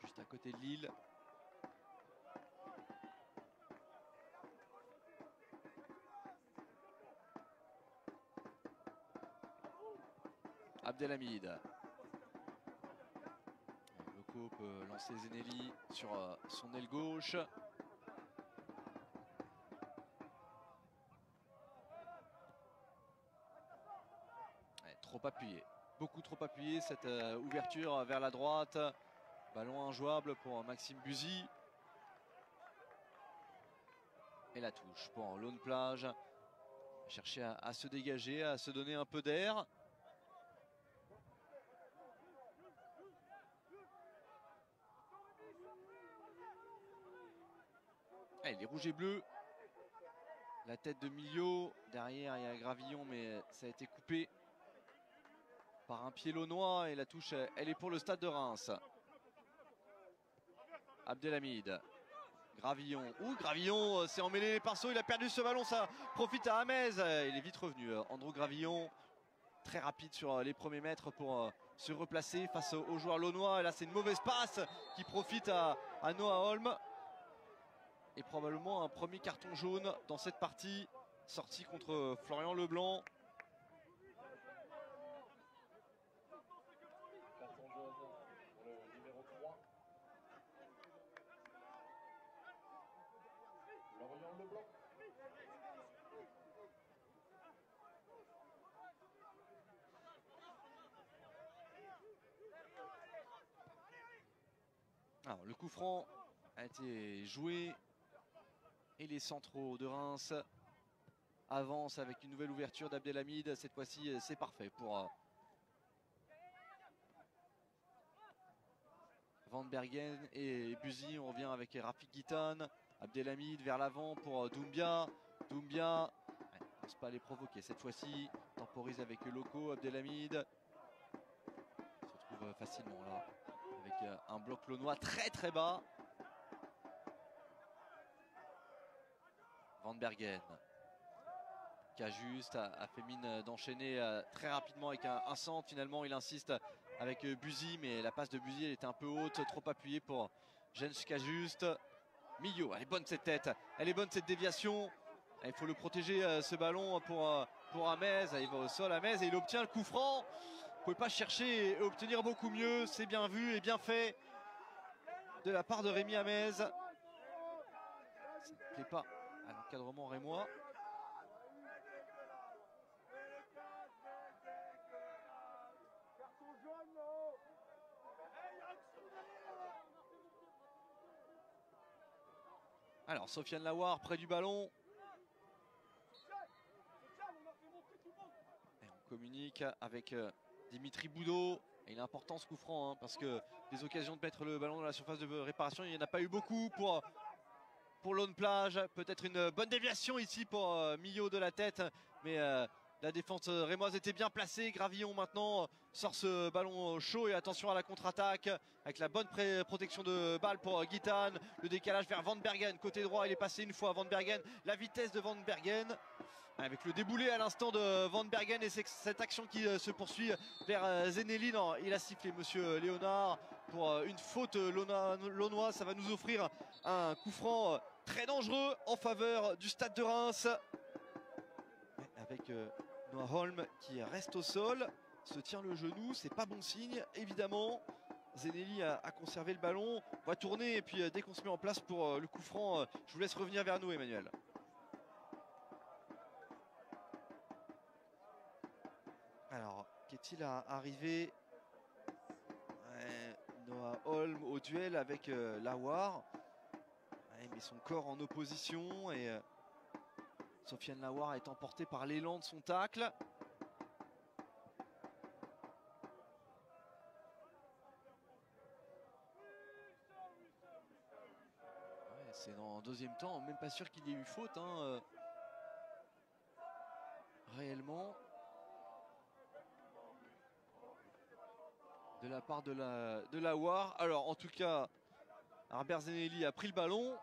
juste à côté de Lille. Abdelhamid. Loco peut lancer Zenelli sur son aile gauche. Trop appuyé, beaucoup trop appuyé cette ouverture vers la droite. Ballon injouable pour Maxime Buzy. Et la touche pour Lone Plage. Chercher à se dégager, à se donner un peu d'air. Allez, les rouges et bleus. La tête de Milio. Derrière, il y a Gravillon, mais ça a été coupé par un pied launois. Et la touche, elle est pour le Stade de Reims. Abdelhamid. Gravillon. Gravillon s'est emmêlé les pinceaux. Il a perdu ce ballon. Ça profite à Hamez. Il est vite revenu. Andrew Gravillon. Très rapide sur les premiers mètres pour se replacer face aux joueurs launois. Et là, c'est une mauvaise passe qui profite à Noah Holm. Et probablement un premier carton jaune dans cette partie. Sortie contre Florian Leblanc. Carton jaune pour le numéro 3. Florian Leblanc. Alors, le coup franc a été joué. Et les centraux de Reims avancent avec une nouvelle ouverture d'Abdelhamid. Cette fois-ci, c'est parfait pour Van Bergen et Buzy. On revient avec Rafik Guitane. Abdelhamid vers l'avant pour Doumbia. Doumbia n'ose pas les provoquer. Cette fois-ci, temporise avec Loco. Abdelhamid se retrouve facilement là avec un bloc launois très très bas. Van Bergen qui a juste a fait mine d'enchaîner très rapidement avec un centre. Finalement il insiste avec Buzy, mais la passe de Buzy elle était un peu haute, trop appuyée pour Jens Cajuste. Milio, elle est bonne cette tête, elle est bonne cette déviation. Il faut le protéger ce ballon pour Hamez. Il va au sol Hamez et il obtient le coup franc. Vous ne pouvez pas chercher et obtenir beaucoup mieux. C'est bien vu et bien fait de la part de Rémi Hamez. Ça ne plaît pas à l'encadrement rémois. Alors Sofiane Lawar près du ballon. Et on communique avec Dimitri Boudot. Et il est important ce coup franc parce que des occasions de mettre le ballon dans la surface de réparation, il n'y en a pas eu beaucoup pour pour Lone Plage. Peut-être une bonne déviation ici pour Millot de la tête, mais la défense rémoise était bien placée. Gravillon maintenant sort ce ballon chaud et attention à la contre-attaque avec la bonne protection de balle pour Guitane. Le décalage vers Van Bergen, côté droit, il est passé une fois Van Bergen. La vitesse de Van Bergen avec le déboulé à l'instant de Van Bergen et c'est cette action qui se poursuit vers Zeneli. Non, il a sifflé monsieur Léonard pour une faute launoise. Ça va nous offrir un coup franc très dangereux en faveur du Stade de Reims. Avec Noah Holm qui reste au sol, se tient le genou, c'est pas bon signe évidemment. Zeneli a conservé le ballon, on va tourner et puis dès qu'on se met en place pour le coup franc, je vous laisse revenir vers nous Emmanuel. Alors, qu'est-il arrivé Noah Holm au duel avec Lawar. Il met son corps en opposition et Sofiane Lawar est emporté par l'élan de son tacle. C'est dans un deuxième temps, même pas sûr qu'il y ait eu faute réellement de la part de Lawar. Alors en tout cas, Harbert Zeneli a pris le ballon.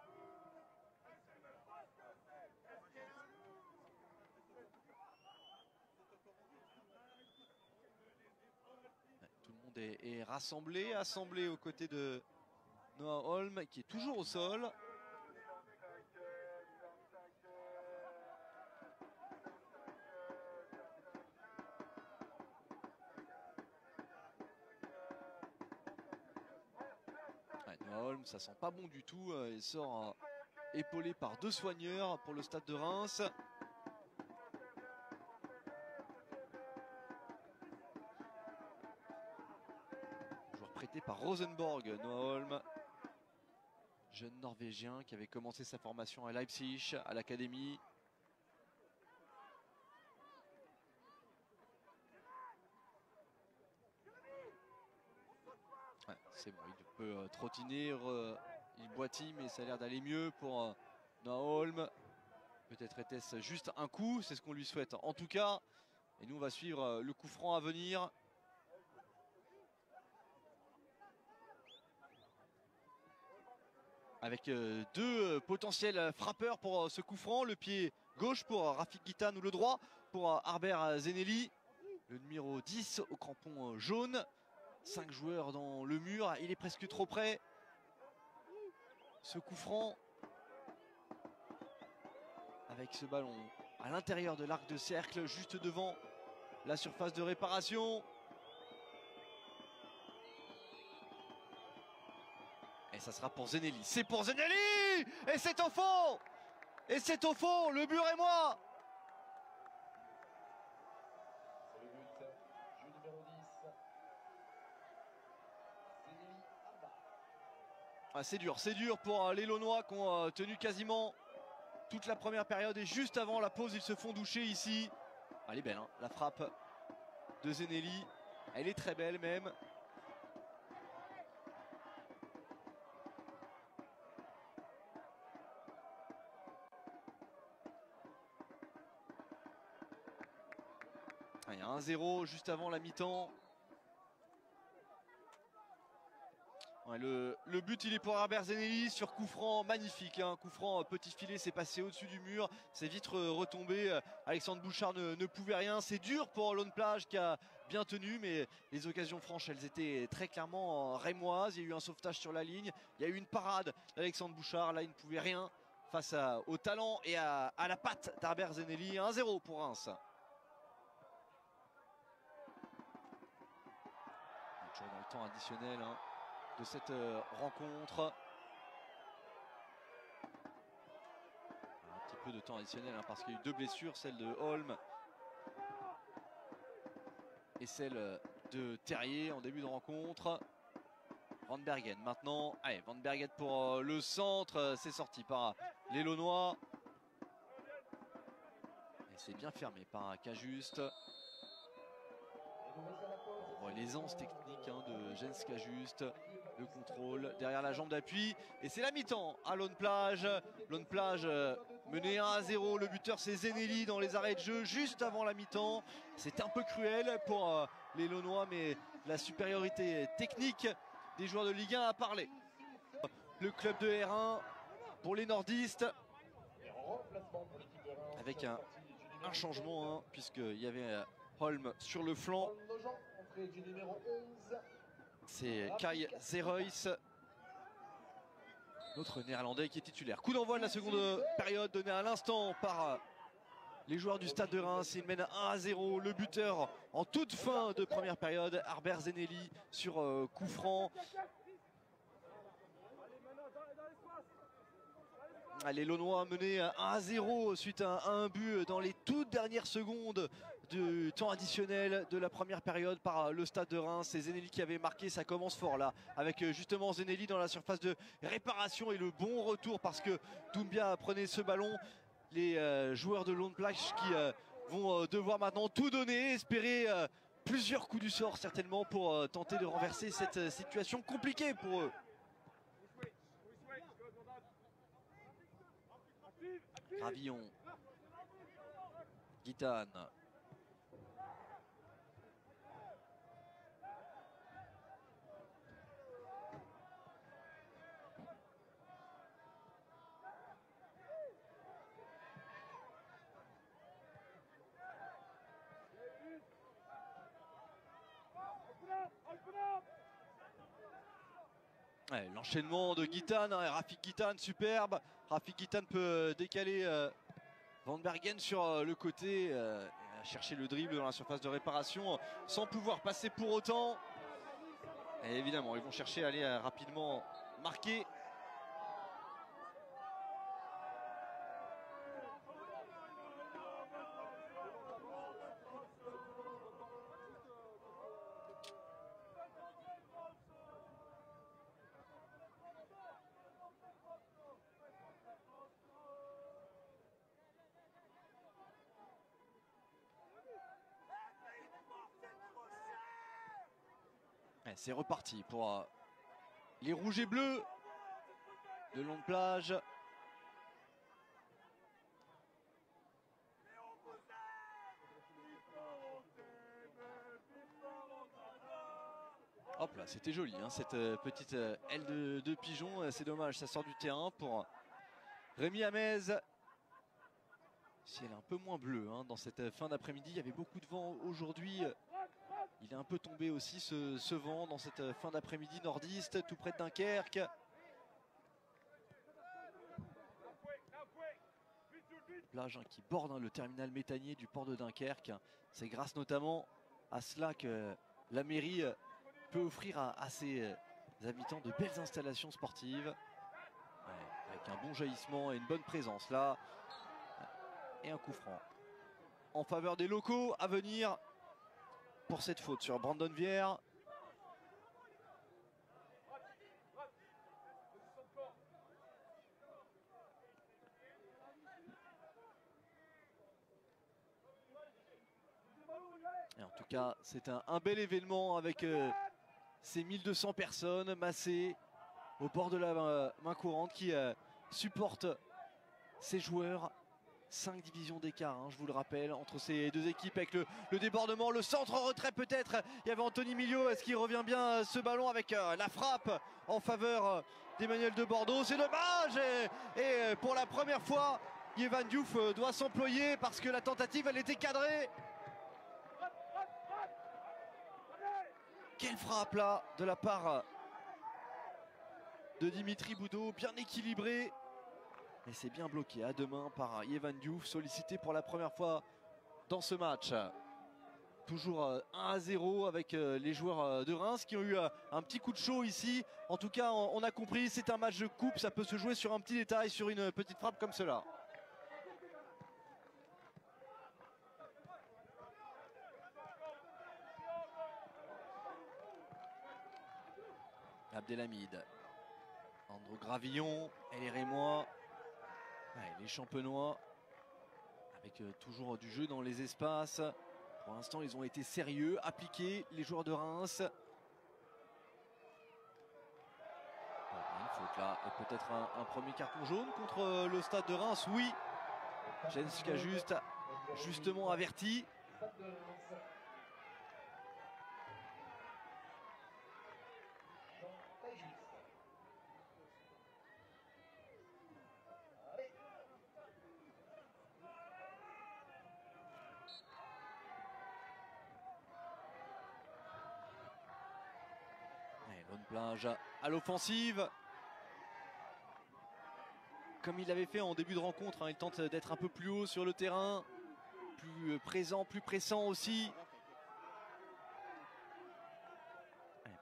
Tout le monde est assemblé aux côtés de Noah Holm qui est toujours au sol. Noah Holm, ça sent pas bon du tout. Il sort épaulé par deux soigneurs pour le Stade de Reims. Joueur prêté par Rosenborg, Noah Holm. Jeune Norvégien qui avait commencé sa formation à Leipzig, à l'académie. Ouais, c'est bon, il peut trottiner, il boitille, mais ça a l'air d'aller mieux pour Noah Holm. Peut-être était-ce juste un coup, c'est ce qu'on lui souhaite en tout cas. Et nous on va suivre le coup franc à venir. Avec deux potentiels frappeurs pour ce coup franc. Le pied gauche pour Rafik Guitane ou le droit pour Harbert Zeneli. Le numéro 10 au crampon jaune. 5 joueurs dans le mur, il est presque trop près. Ce coup franc avec ce ballon à l'intérieur de l'arc de cercle, juste devant la surface de réparation. Et ça sera pour Zeneli. C'est pour Zeneli! Et c'est au fond! Et c'est au fond, le but est moi! C'est le but, jeu numéro 10. Zeneli Abba. Ah, c'est dur pour les Launois qui ont tenu quasiment toute la première période. Et juste avant la pause, ils se font doucher ici. Ah, elle est belle, hein, la frappe de Zeneli. Elle est très belle même. Il y a 1-0 juste avant la mi-temps. Ouais, le but il est pour Harbert Zeneli sur coup franc magnifique, hein, coup franc petit filet, c'est passé au-dessus du mur, c'est vite retombé. Alexandre Bouchard ne pouvait rien, c'est dur pour Lone Plage qui a bien tenu, mais les occasions franches elles étaient très clairement rémoises. Il y a eu un sauvetage sur la ligne, il y a eu une parade d'Alexandre Bouchard, là il ne pouvait rien face au talent et à la patte d'Harbert Zeneli. 1-0 pour Reims. Toujours dans le temps additionnel de cette rencontre. Un petit peu de temps additionnel parce qu'il y a eu deux blessures, celle de Holm et celle de Terrier en début de rencontre. Van Bergen maintenant. Allez, Van Bergen pour le centre. C'est sorti par les Launois. Et c'est bien fermé par Cajuste. On voit l'aisance technique de Jens Cajuste, le contrôle derrière la jambe d'appui. Et c'est la mi-temps à Lone Plage. Lone Plage mené 1-0. Le buteur c'est Zenelli dans les arrêts de jeu juste avant la mi-temps. C'est un peu cruel pour les Launois, mais la supériorité technique des joueurs de Ligue 1 a parlé. Le club de R1 pour les nordistes. Avec un changement, puisqu'il y avait Holm sur le flanc. C'est Kai Zeroys, notre néerlandais qui est titulaire. Coup d'envoi de la seconde période donné à l'instant par les joueurs du Stade de Reims. Ils mènent 1-0. Le buteur en toute fin de première période, Harbert Zenelli sur coup franc. Les Launois menés 1-0 suite à un but dans les toutes dernières secondes du temps additionnel de la première période par le Stade de Reims. C'est Zenelli qui avait marqué, ça commence fort là, avec justement Zenelli dans la surface de réparation et le bon retour parce que Doumbia prenait ce ballon. Les joueurs de Lone Plage qui vont devoir maintenant tout donner, espérer plusieurs coups du sort certainement pour tenter de renverser cette situation compliquée pour eux. Gravillon, Guitane, ouais, l'enchaînement de Guitane, Rafik Guitane superbe. Rafik Guitane peut décaler Van Bergen sur le côté, chercher le dribble dans la surface de réparation sans pouvoir passer pour autant. Et évidemment, ils vont chercher à aller rapidement marquer. C'est reparti pour les rouges et bleus de Lone Plage. Hop là, c'était joli cette petite aile de pigeon. C'est dommage, ça sort du terrain pour Rémi Hamez. Ciel un peu moins bleu dans cette fin d'après-midi. Il y avait beaucoup de vent aujourd'hui. Il est un peu tombé aussi ce vent dans cette fin d'après-midi nordiste, tout près de Dunkerque. Plage qui borde le terminal méthanier du port de Dunkerque. C'est grâce notamment à cela que la mairie peut offrir à ses habitants de belles installations sportives. Ouais, avec un bon jaillissement et une bonne présence là. Et un coup franc en faveur des locaux à venir. Pour cette faute sur Brandon Vierre. Et en tout cas, c'est un bel événement avec ces 1200 personnes massées au bord de la main courante qui supportent ces joueurs. 5 divisions d'écart, je vous le rappelle, entre ces deux équipes avec le débordement, le centre en retrait peut-être. Il y avait Anthony Milio, est-ce qu'il revient bien ce ballon avec la frappe en faveur d'Emmanuel de Bordeaux? C'est dommage et pour la première fois, Yevan Diouf doit s'employer parce que la tentative elle était cadrée. Quelle frappe là de la part de Dimitri Boudot, bien équilibré. Et c'est bien bloqué à deux mains par Yevan Diouf, sollicité pour la première fois dans ce match. Toujours 1-0 avec les joueurs de Reims qui ont eu un petit coup de chaud ici. En tout cas, on a compris, c'est un match de coupe, ça peut se jouer sur un petit détail, sur une petite frappe comme cela. Abdelhamid, Andrew Gravillon et les Rémois. Ouais, les Champenois avec toujours du jeu dans les espaces. Pour l'instant, ils ont été sérieux, appliqués, les joueurs de Reims. Une faute là, et peut-être un premier carton jaune contre le stade de Reims, oui. Jens Cajuste, justement averti. Plage à l'offensive, comme il l'avait fait en début de rencontre, hein. Il tente d'être un peu plus haut sur le terrain, plus présent, plus pressant aussi.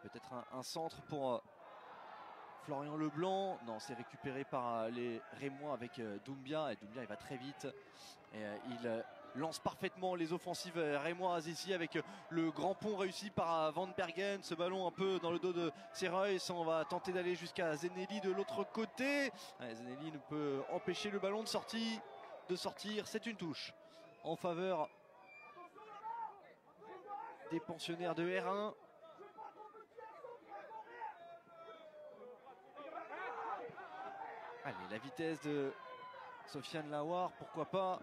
Peut-être un centre pour Florian Leblanc. Non, c'est récupéré par les Rémois avec Doumbia, et Doumbia il va très vite et il lance parfaitement les offensives rémoises ici avec le grand pont réussi par Van Bergen. Ce ballon un peu dans le dos de Serreus. On va tenter d'aller jusqu'à Zenelli de l'autre côté. Zenelli ne peut empêcher le ballon de sortir. C'est une touche en faveur des pensionnaires de R1. Allez, la vitesse de Sofiane Lawar, pourquoi pas.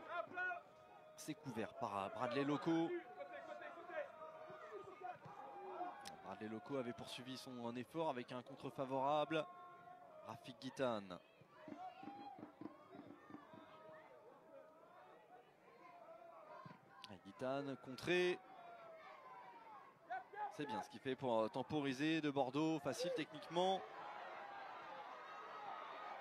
C'est couvert par Bradley Loco. Bradley Loco avait poursuivi son effort avec un contre favorable. Rafik Guitane. Guitane contré. C'est bien ce qu'il fait pour temporiser de Bordeaux. Facile techniquement.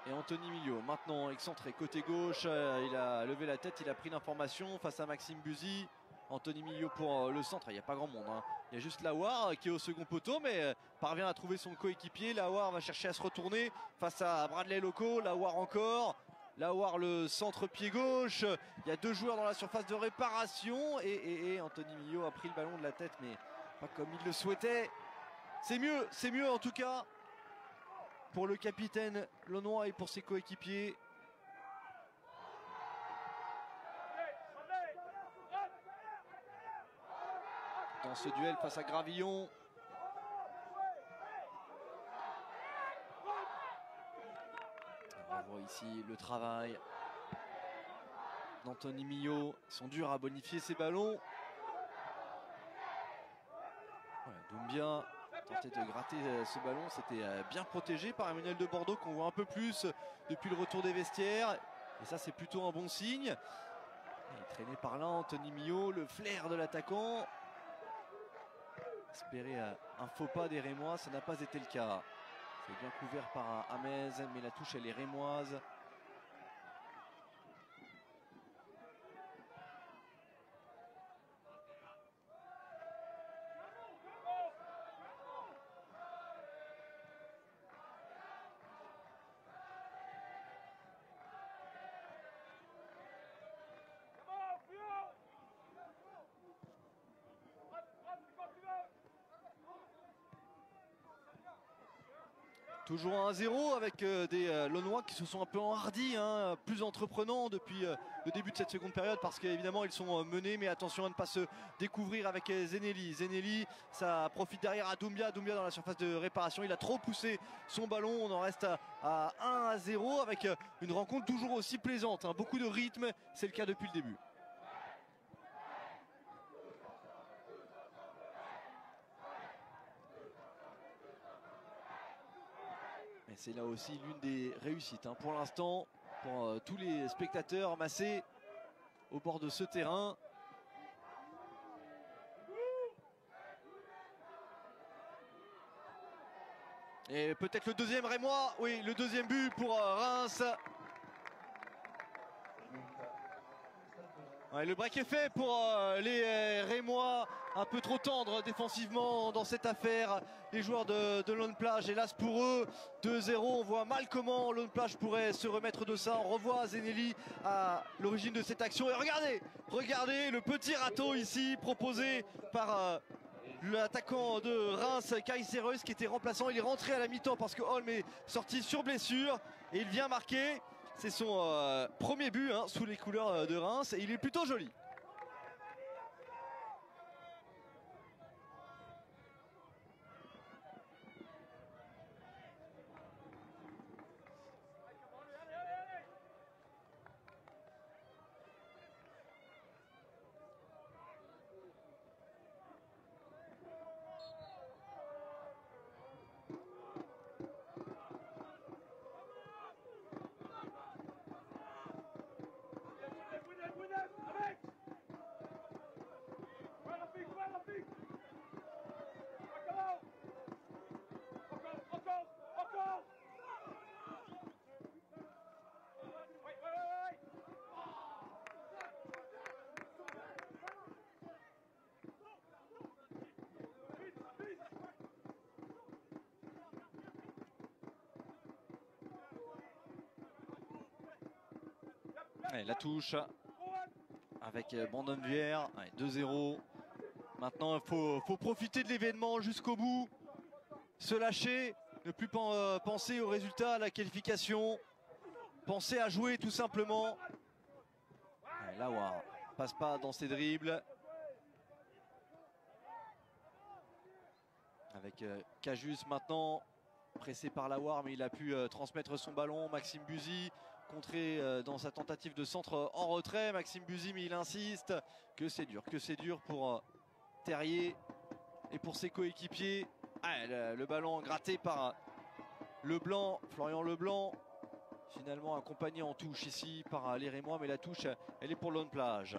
Et Anthony Millot, maintenant excentré côté gauche, il a levé la tête, il a pris l'information face à Maxime Buzy. Anthony Millot pour le centre, il n'y a pas grand monde, hein. Il y a juste Lawar qui est au second poteau, mais parvient à trouver son coéquipier. Lawar va chercher à se retourner face à Bradley Loco. Lawar encore. Lawar le centre pied gauche. Il y a deux joueurs dans la surface de réparation. Et Anthony Millot a pris le ballon de la tête, mais pas comme il le souhaitait. C'est mieux en tout cas pour le capitaine Launois et pour ses coéquipiers. Dans ce duel face à Gravillon. On voit ici le travail d'Anthony Millot. Ils sont durs à bonifier ces ballons. Voilà, Doumbia tenté de gratter ce ballon, c'était bien protégé par Emmanuel de Bordeaux qu'on voit un peu plus depuis le retour des vestiaires, et ça c'est plutôt un bon signe. Il est traîné par là Anthony Millot, le flair de l'attaquant. Espérer un faux pas des Rémois, ça n'a pas été le cas. C'est bien couvert par Hamez, mais la touche elle est rémoise. Toujours 1-0 avec des Launois qui se sont un peu enhardis, hein, plus entreprenants depuis le début de cette seconde période, parce qu'évidemment ils sont menés, mais attention à ne pas se découvrir avec Zenelli. Zenelli, ça profite derrière à Doumbia. Doumbia dans la surface de réparation, il a trop poussé son ballon. On en reste à 1-0 avec une rencontre toujours aussi plaisante, hein, beaucoup de rythme, c'est le cas depuis le début. C'est là aussi l'une des réussites, hein, pour l'instant, pour tous les spectateurs massés au bord de ce terrain. Et peut-être le deuxième Rémois, oui, le deuxième but pour Reims. Ouais, le break est fait pour les Rémois, un peu trop tendres défensivement dans cette affaire. Les joueurs de Lone Plage, hélas pour eux, 2-0. On voit mal comment Lone Plage pourrait se remettre de ça. On revoit Zenelli à l'origine de cette action. Et regardez le petit râteau ici proposé par l'attaquant de Reims, Kai Serreus, qui était remplaçant. Il est rentré à la mi-temps parce que Holm est sorti sur blessure et il vient marquer. C'est son premier but, hein, sous les couleurs de Reims, et il est plutôt joli. Allez, la touche avec Brandon Vière. 2-0. Maintenant, il faut profiter de l'événement jusqu'au bout. Se lâcher, ne plus penser au résultat, à la qualification. Penser à jouer tout simplement. Allez, Lawar passe pas dans ses dribbles. Avec Cajus maintenant, pressé par Lawar, mais il a pu transmettre son ballon. Maxime Buzy, contré dans sa tentative de centre en retrait. Maxime Buzy, mais il insiste. Que c'est dur pour Terrier et pour ses coéquipiers. Ah, le ballon gratté par Leblanc, Florian Leblanc. Finalement accompagné en touche ici par les Rémois, mais la touche, elle est pour Lone Plage.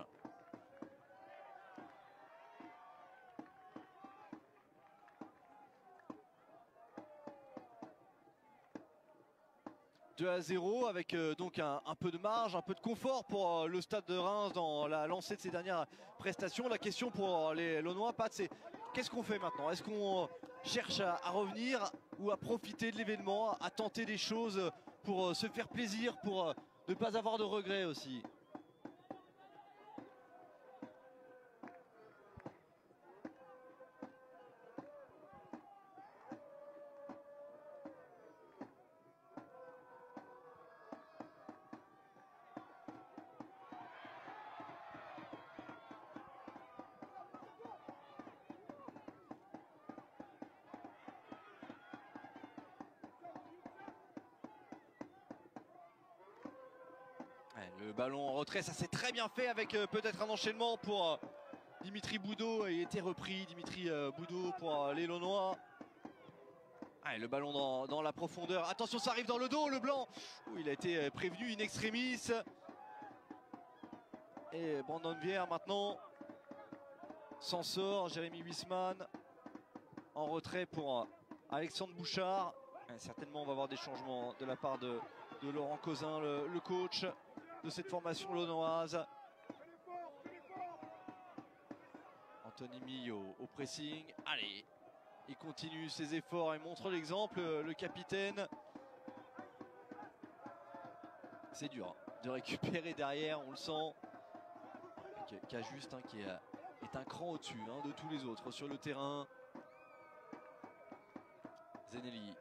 « 2-0 avec donc un peu de marge, un peu de confort pour le Stade de Reims dans la lancée de ses dernières prestations. La question pour les Launois, Pat, c'est qu'est-ce qu'on fait maintenant? Est-ce qu'on cherche à revenir ou à profiter de l'événement, à tenter des choses pour se faire plaisir, pour ne pas avoir de regrets aussi? Le ballon en retrait, ça s'est très bien fait avec peut-être un enchaînement pour Dimitri Boudot. Il a été repris, Dimitri Boudot pour les Launois. Allez, le ballon dans la profondeur. Attention, ça arrive dans le dos, le blanc. Il a été prévenu in extremis. Et Brandon Vière maintenant s'en sort. Jérémy Wiesman en retrait pour Alexandre Bouchard. Certainement, on va avoir des changements de la part de Laurent Causin, le coach de cette formation launoise. Anthony Millot au pressing. Allez, il continue ses efforts et montre l'exemple, le capitaine. C'est dur de récupérer derrière, on le sent. Cajuste qui est un cran au-dessus de tous les autres sur le terrain. Zenelli.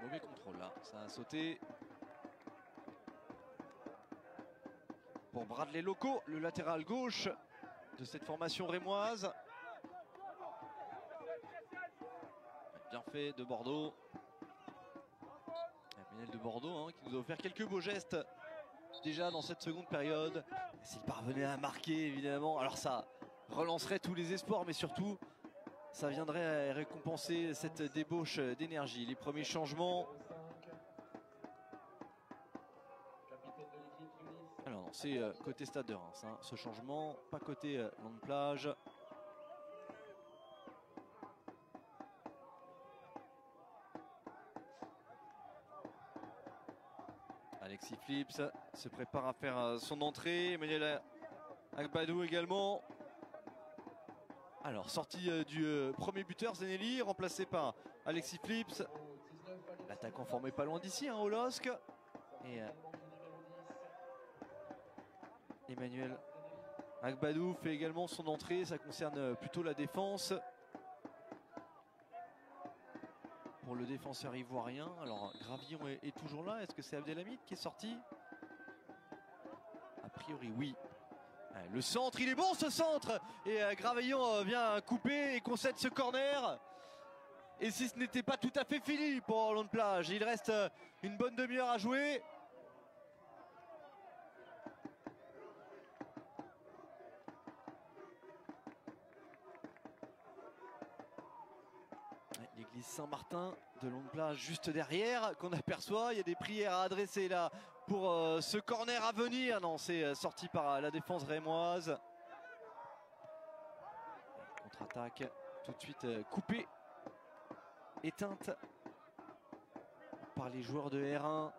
Mauvais contrôle là, ça a sauté. Pour Bradley Loco, le latéral gauche de cette formation rémoise. Bien fait de Bordeaux. Ménel de Bordeaux qui nous a offert quelques beaux gestes déjà dans cette seconde période. S'il parvenait à marquer évidemment, alors ça relancerait tous les espoirs, mais surtout ça viendrait récompenser cette débauche d'énergie. Les premiers changements. Alors non, c'est côté Stade de Reims, ce changement, pas côté Lone Plage. Alexis Flips se prépare à faire son entrée. Emmanuel Agbadou également. Alors, sortie du premier buteur, Zenelli, remplacé par Alexis Flips. L'attaquant formé pas loin d'ici, au LOSC. Et Emmanuel Agbadou fait également son entrée. Ça concerne plutôt la défense. Pour le défenseur ivoirien. Alors, Gravillon est toujours là. Est-ce que c'est Abdelhamid qui est sorti? A priori, oui. Le centre, il est bon ce centre. Et Gravillon vient couper et concède ce corner. Et si ce n'était pas tout à fait fini pour Lone Plage, il reste une bonne demi-heure à jouer. L'église Saint-Martin de Lone Plage juste derrière qu'on aperçoit. Il y a des prières à adresser là pour ce corner à venir. Non, c'est sorti par la défense rémoise. Contre-attaque tout de suite coupée, éteinte par les joueurs de R1.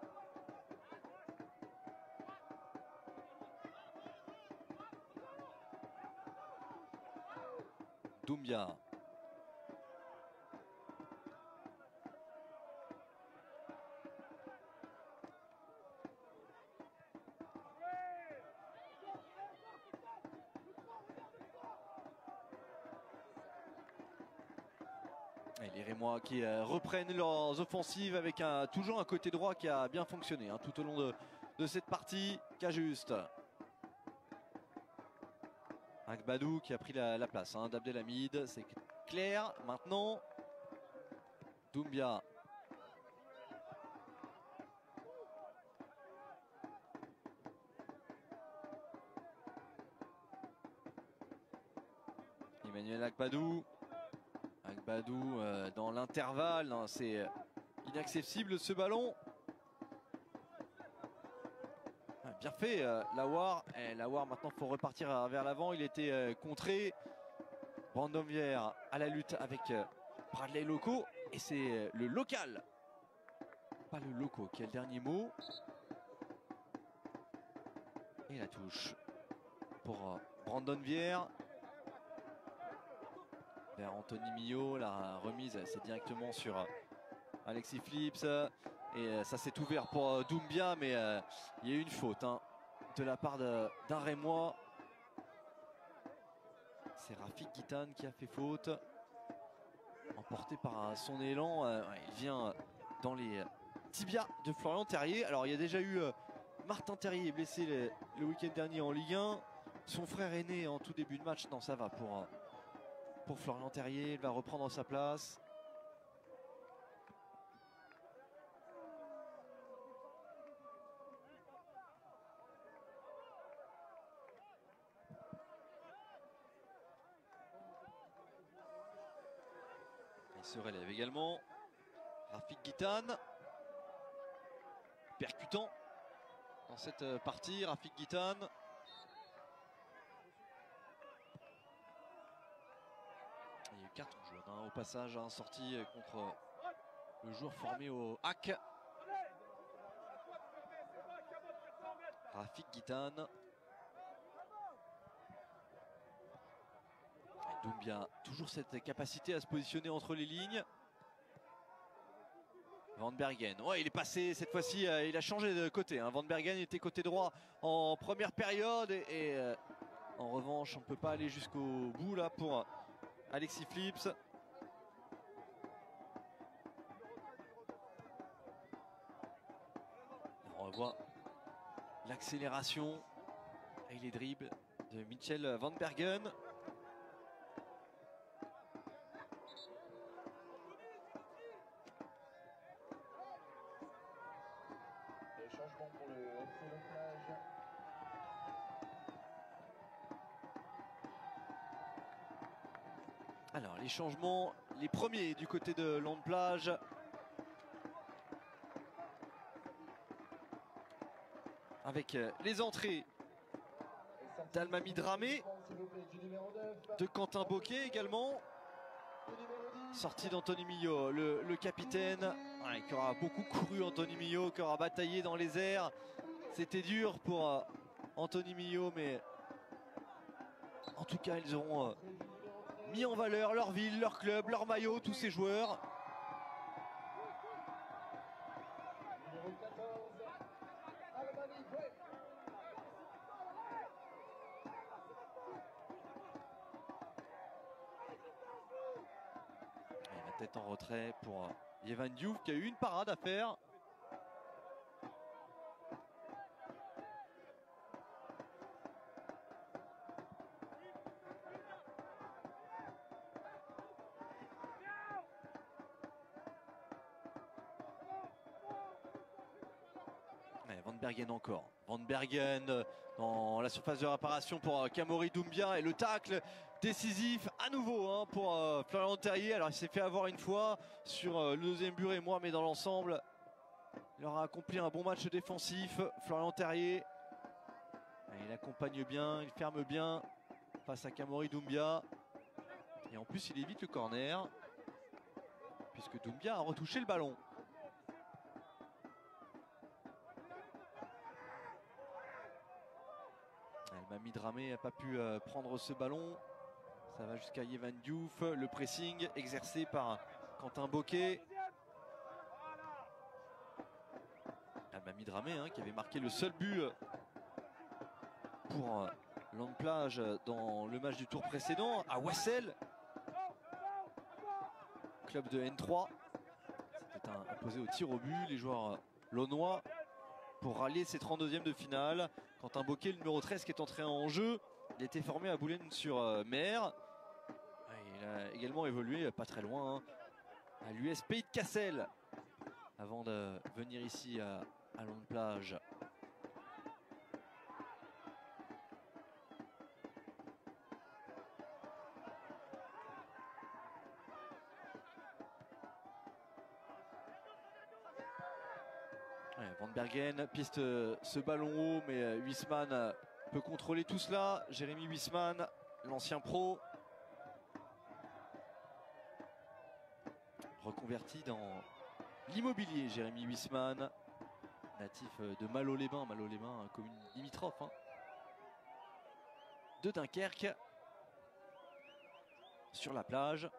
Doumbia. Et les Rémois qui reprennent leurs offensives avec toujours un côté droit qui a bien fonctionné tout au long de cette partie. Cajuste. Agbadou qui a pris la place d'Abdelhamid, c'est clair. Maintenant, Doumbia. Emmanuel Agbadou. Agbadou dans l'intervalle, c'est inaccessible ce ballon. Bien fait Lawar. Lawar maintenant faut repartir vers l'avant, il était contré. Brandon Vière à la lutte avec Bradley Loco et c'est le local, pas le loco qui a le dernier mot. Et la touche pour Brandon Vière. Vers Anthony Millot, la remise c'est directement sur Alexis Flips et ça s'est ouvert pour Doumbia, mais il y a eu une faute de la part d'un Rémois. C'est Rafik Guitane qui a fait faute, emporté par son élan. Il vient dans les tibias de Florian Terrier. Alors il y a déjà eu Martin Terrier blessé le week-end dernier en Ligue 1. Son frère aîné en tout début de match. Non, ça va pour Florian Terrier, il va reprendre sa place. Il se relève également. Rafik Guitane. Percutant dans cette partie, Rafik Guitane. Il y a eu carton jaune au passage, sorti contre le joueur formé au HAC. Rafik Guitane. Doumbia, toujours cette capacité à se positionner entre les lignes. Van Bergen, ouais, il est passé cette fois-ci, il a changé de côté. Van Bergen était côté droit en première période et en revanche, on ne peut pas aller jusqu'au bout là pour Alexis Flips. On revoit l'accélération et les dribbles de Michel Van Bergen. Pour le FC Le Plage. Alors les changements, les premiers du côté de Lone Plage. Avec les entrées d'Almami Dramé, de Quentin Boquet également. Sortie d'Anthony Millot, le capitaine, qui aura beaucoup couru. Anthony Millot qui aura bataillé dans les airs. C'était dur pour Anthony Millot, mais en tout cas ils auront mis en valeur leur ville, leur club, leur maillot, tous ces joueurs. Numéro 14, Almami Dramé. Et la tête en retrait pour Yevan Diouf qui a eu une parade à faire. Van Bergen encore. Van Bergen dans la surface de réparation pour Kamori Doumbia et le tacle décisif à nouveau pour Florian Terrier. Alors il s'est fait avoir une fois sur le deuxième but et moi, mais dans l'ensemble il aura accompli un bon match défensif. Florian Terrier, et il accompagne bien, il ferme bien face à Kamori Doumbia et en plus il évite le corner puisque Doumbia a retouché le ballon. Almami Dramé n'a pas pu prendre ce ballon. Ça va jusqu'à Yevan Diouf. Le pressing exercé par Quentin Boquet. Mamie Dramé qui avait marqué le seul but pour Lone Plage dans le match du tour précédent à Wassel, club de N3. C'était imposé au tir au but. Les joueurs launois pour rallier ces 32e de finale. Quentin Boquet, le numéro 13 qui est entré en jeu. Il a été formé à Boulogne-sur-Mer. Il a également évolué pas très loin à l'US Pays de Cassel avant de venir ici à Lone Plage. Van Bergen piste ce ballon haut, mais Huisman peut contrôler tout cela. Jérémy Huisman, l'ancien pro, reconverti dans l'immobilier. Jérémy Huisman, natif de Malo-les-Bains, commune limitrophe de Dunkerque, sur la plage.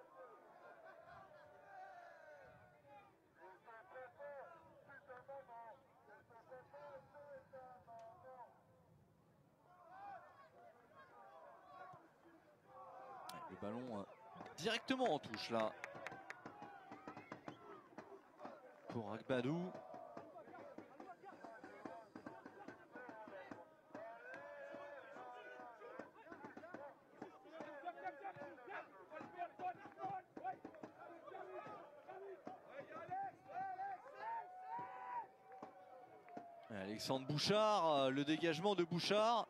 Le ballon directement en touche là pour Agbadou. Alexandre Bouchard, le dégagement de Bouchard.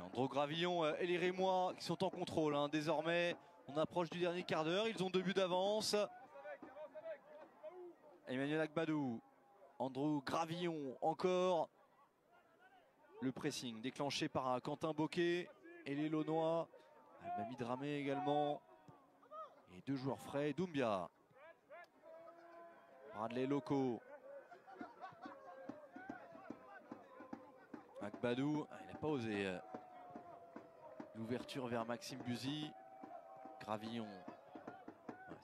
Andro Gravillon et les Rémois qui sont en contrôle désormais. On approche du dernier quart d'heure. Ils ont 2 buts d'avance. Emmanuel Agbadou, Andro Gravillon encore. Le pressing déclenché par Quentin Boquet et les Launois. Mamie Dramé également. Et 2 joueurs frais. Doumbia, Bradley Loco, Agbadou. Il n'a pas osé l'ouverture vers Maxime Buzy. Gravillon,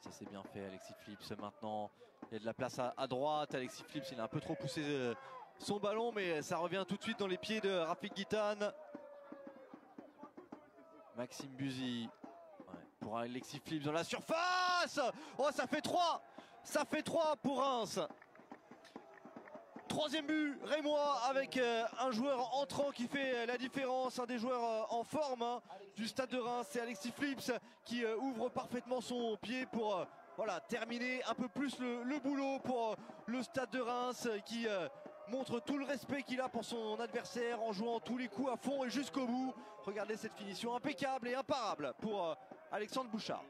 ça c'est bien fait. Alexis Phillips maintenant, il y a de la place à droite. Alexis Phillips, il a un peu trop poussé son ballon, mais ça revient tout de suite dans les pieds de Rafik Guitane. Maxime Buzy pour Alexis Phillips dans la surface. Oh, ça fait 3. Ça fait 3 pour Reims. 3e but rémois avec un joueur entrant qui fait la différence, un des joueurs en forme du Stade de Reims. C'est Alexis Phillips qui ouvre parfaitement son pied pour terminer un peu plus le boulot pour le Stade de Reims, qui montre tout le respect qu'il a pour son adversaire en jouant tous les coups à fond et jusqu'au bout. Regardez cette finition impeccable et imparable pour Alexandre Bouchard.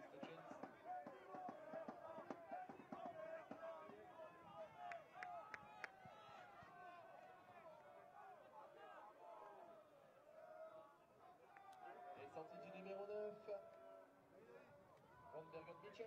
Sortie du numéro 9, Van Bergen Mitchell.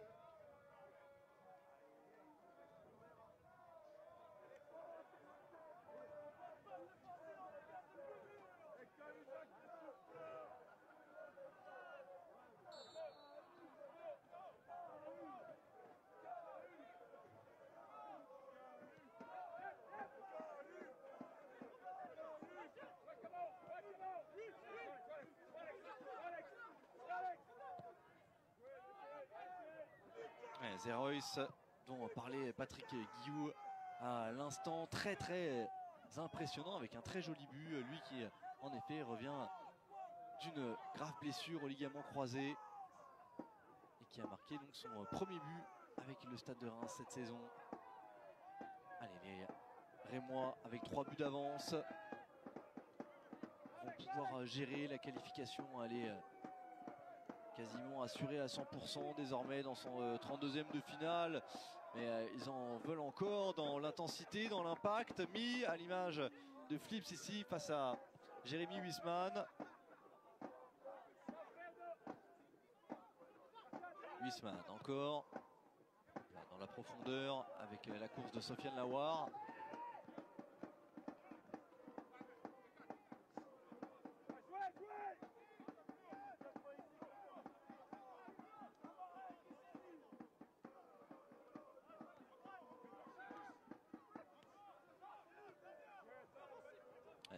Zerois, dont parlait Patrick Guillou à l'instant, très impressionnant avec un très joli but. Lui qui en effet revient d'une grave blessure au ligament croisé et qui a marqué donc son premier but avec le Stade de Reims cette saison. Allez, les Rémois avec 3 buts d'avance vont pouvoir gérer la qualification. Elle est quasiment assurée à 100% désormais dans son 32e de finale. Mais ils en veulent encore dans l'intensité, dans l'impact, mis à l'image de Flips ici face à Jérémy Huisman. Huisman encore là, dans la profondeur avec la course de Sofiane Lawar.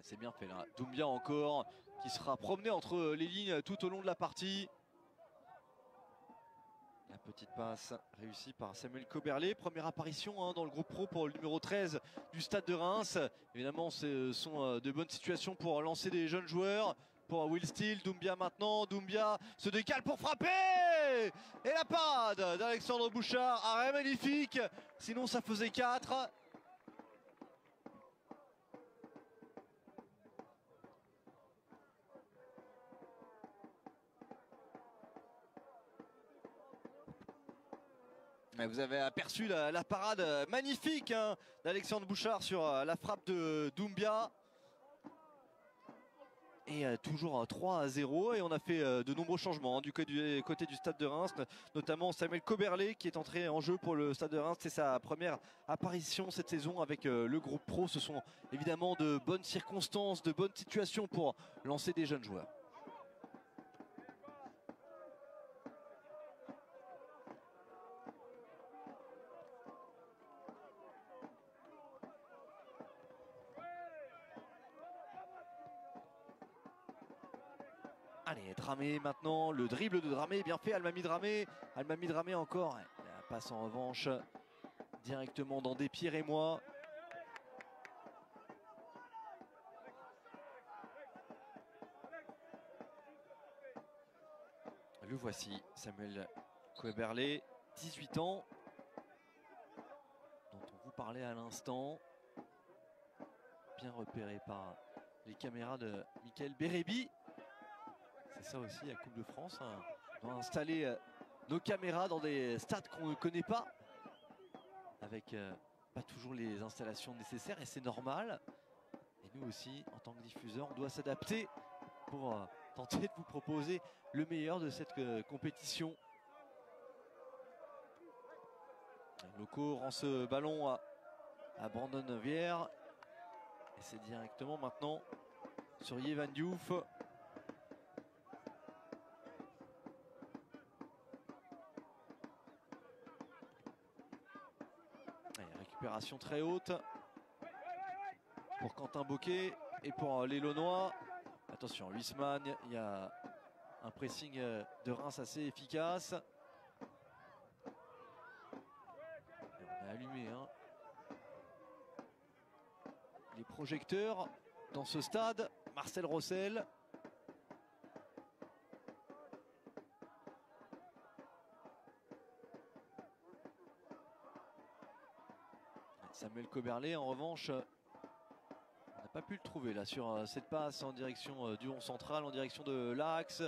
C'est bien fait là. Doumbia encore qui sera promené entre les lignes tout au long de la partie. La petite passe réussie par Samuel Coberlé. Première apparition dans le groupe pro pour le numéro 13 du Stade de Reims. Évidemment, ce sont de bonnes situations pour lancer des jeunes joueurs. Pour Will Steele, Doumbia maintenant. Doumbia se décale pour frapper. Et la parade d'Alexandre Bouchard. Arrêt magnifique. Sinon, ça faisait 4. Vous avez aperçu la parade magnifique d'Alexandre Bouchard sur la frappe de Doumbia. Et toujours 3-0 et on a fait de nombreux changements du côté du Stade de Reims, notamment Samuel Coberlé qui est entré en jeu pour le Stade de Reims. C'est sa première apparition cette saison avec le groupe pro. Ce sont évidemment de bonnes circonstances, de bonnes situations pour lancer des jeunes joueurs. Allez, Dramé maintenant, le dribble de Dramé, bien fait, Almami Dramé. Almami Dramé encore, la passe en revanche directement dans des pieds rémois. Le voici, Samuel Coberlé, 18 ans, dont on vous parlait à l'instant. Bien repéré par les caméras de Michael Bérébi. C'est ça aussi la Coupe de France. On doit installer nos caméras dans des stades qu'on ne connaît pas. Avec pas toujours les installations nécessaires et c'est normal. Et nous aussi, en tant que diffuseur, on doit s'adapter pour tenter de vous proposer le meilleur de cette compétition. Loco rend ce ballon à Brandon Vière. Et c'est directement maintenant sur Yevan Diouf. Récupération très haute pour Quentin Boquet et pour les Launois. Attention, Huisman, il y a un pressing de Reims assez efficace. Et on a allumé les projecteurs dans ce stade. Marcel Rossel. Samuel Coberlé en revanche on n'a pas pu le trouver là sur cette passe en direction du rond central, en direction de l'axe.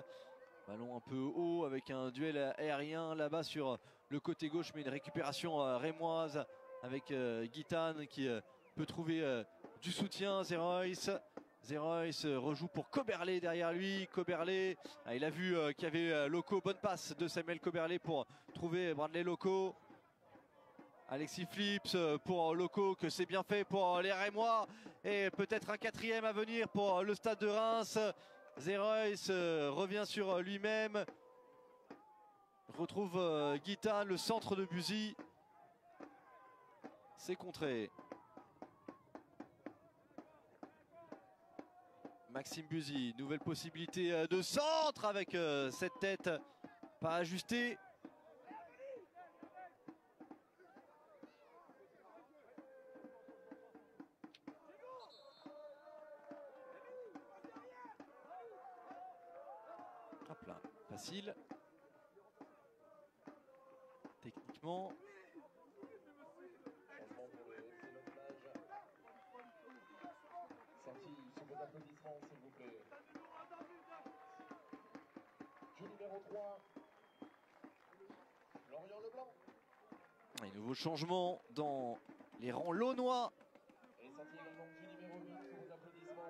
Ballon un peu haut avec un duel aérien là-bas sur le côté gauche, mais une récupération rémoise avec Guitane qui peut trouver du soutien. Zerois rejoue pour Coberlé derrière lui. Coberlé, il a vu qu'il y avait Loco. Bonne passe de Samuel Coberlé pour trouver Bradley Loco. Alexis Flips pour Loco, que c'est bien fait pour les Rémois. Et peut-être un 4e à venir pour le Stade de Reims. Zerois revient sur lui-même. Retrouve Guita, le centre de Buzy. C'est contré. Maxime Buzy, nouvelle possibilité de centre avec cette tête pas ajustée. Hop là, facile. Techniquement. applaudissements, s'il vous plaît. Du numéro 3, Florian Leblanc. Un nouveau changement dans les rangs launois. Et sorti également du numéro 8, sous vos applaudissements.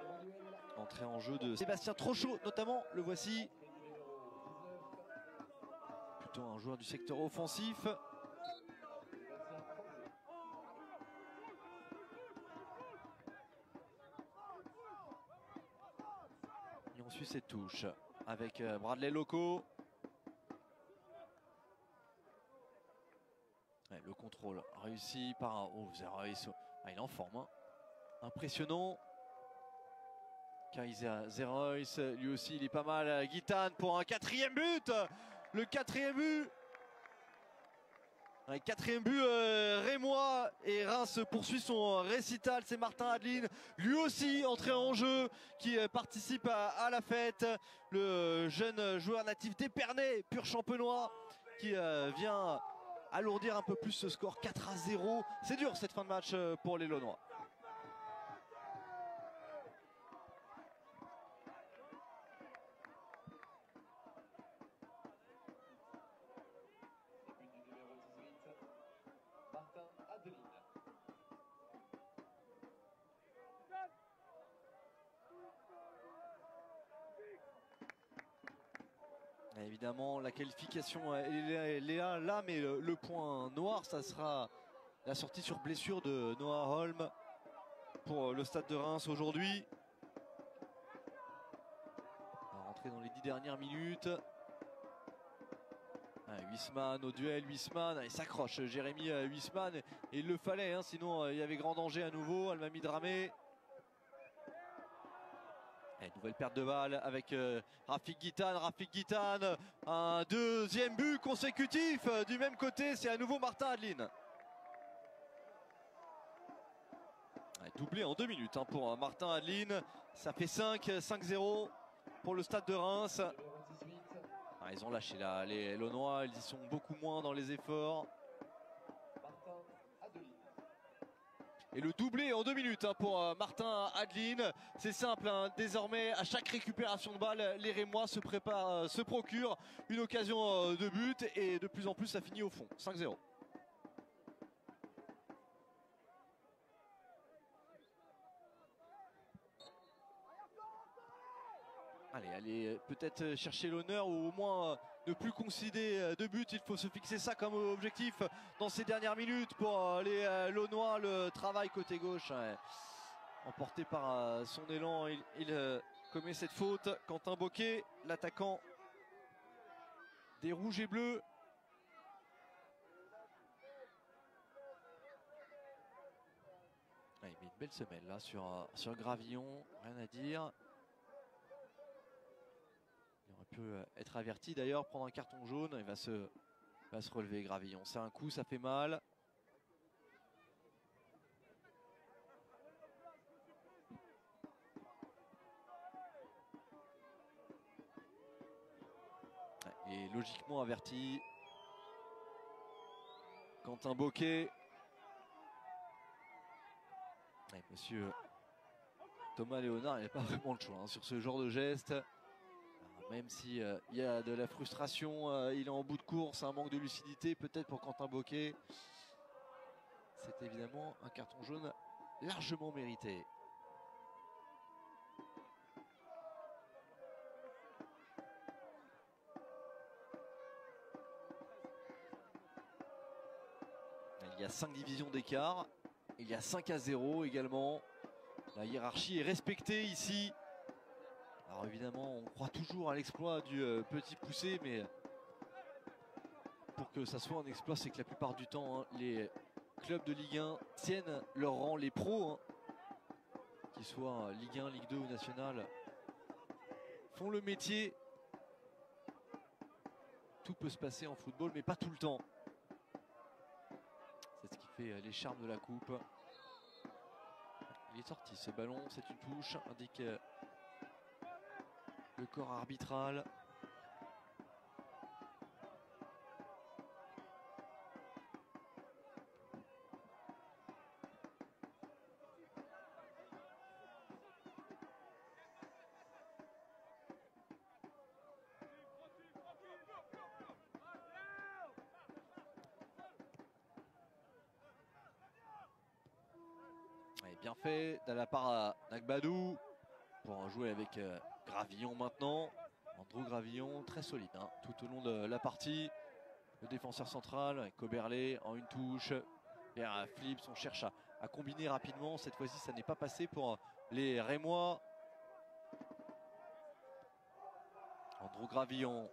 Emmanuel. Entrée en jeu de Sébastien Trochot notamment, le voici. Entrée du numéro 19, Plutôt un joueur du secteur offensif. Sébastien Franzé. Et on suit cette touche avec Bradley Loco. Ouais, le contrôle réussi par... Oh, Zerois. Ah, il est en forme. Hein. Impressionnant. Kaiser Zerois, lui aussi, il est pas mal. Guitane pour un 4e but. Le 4e but. Un 4e but rémois, et Reims poursuit son récital. C'est Martin Adeline, lui aussi entré en jeu, qui participe à la fête. Le jeune joueur natif d'Épernay, pur champenois, qui vient alourdir un peu plus ce score. 4-0. C'est dur cette fin de match pour les Launois. Et puis du numéro 18, Martin Adeline. Et évidemment, la qualification elle est là, mais le point noir, ça sera la sortie sur blessure de Noah Holm pour le Stade de Reims aujourd'hui. On va rentrer dans les 10 dernières minutes. Huisman au duel, Huisman, il s'accroche Jérémy Huisman, et il le fallait, hein, sinon il y avait grand danger à nouveau. Almami Dramé. Et nouvelle perte de balle avec Rafik Guitane. Rafik Guitane, un 2e but consécutif du même côté, c'est à nouveau Martin Adeline. Doublé en 2 minutes hein, pour Martin Adeline, ça fait 5-0 pour le Stade de Reims. Numéro 18, Ils ont lâché là, les Launois, ils y sont beaucoup moins dans les efforts. Martin Adeline. Et le doublé en 2 minutes hein, pour Martin Adeline. C'est simple, hein, désormais à chaque récupération de balle, les Rémois se procurent une occasion de but, et de plus en plus ça finit au fond. 5-0. Allez, peut-être chercher l'honneur, ou au moins ne plus concéder de but. Il faut se fixer ça comme objectif dans ces dernières minutes pour les Launois. Le travail côté gauche, emporté par son élan, il commet cette faute. Quentin Boquet, l'attaquant des Rouges et Bleus. Il met une belle semelle là sur Gravillon, rien à dire. Il aurait pu être averti d'ailleurs, prendre un carton jaune. Il va se relever Gravillon. C'est un coup, ça fait mal. Et logiquement averti. Quentin Boquet. Et monsieur Thomas Léonard, il n'a pas vraiment le choix hein, sur ce genre de geste. Même s'il y a de la frustration, il est en bout de course, un manque de lucidité peut-être pour Quentin Boquet. C'est évidemment un carton jaune largement mérité. Il y a 5 divisions d'écart, il y a 5-0 également. La hiérarchie est respectée ici. Alors évidemment, on croit toujours à l'exploit du petit poussé, mais pour que ça soit un exploit, c'est que la plupart du temps, hein, les clubs de Ligue 1 tiennent leur rang, les pros, hein, qu'ils soient Ligue 1, Ligue 2 ou National, font le métier. Tout peut se passer en football, mais pas tout le temps. C'est ce qui fait les charmes de la coupe. Il est sorti ce ballon, c'est une touche, indique le corps arbitral. Bien fait de la part d'Agbadou pour jouer avec Gravillon maintenant. Andrew Gravillon, très solide hein, tout au long de la partie. Le défenseur central, Coberlé en une touche. Vers Philips, on cherche à combiner rapidement. Cette fois-ci, ça n'est pas passé pour les Rémois. Andrew Gravillon.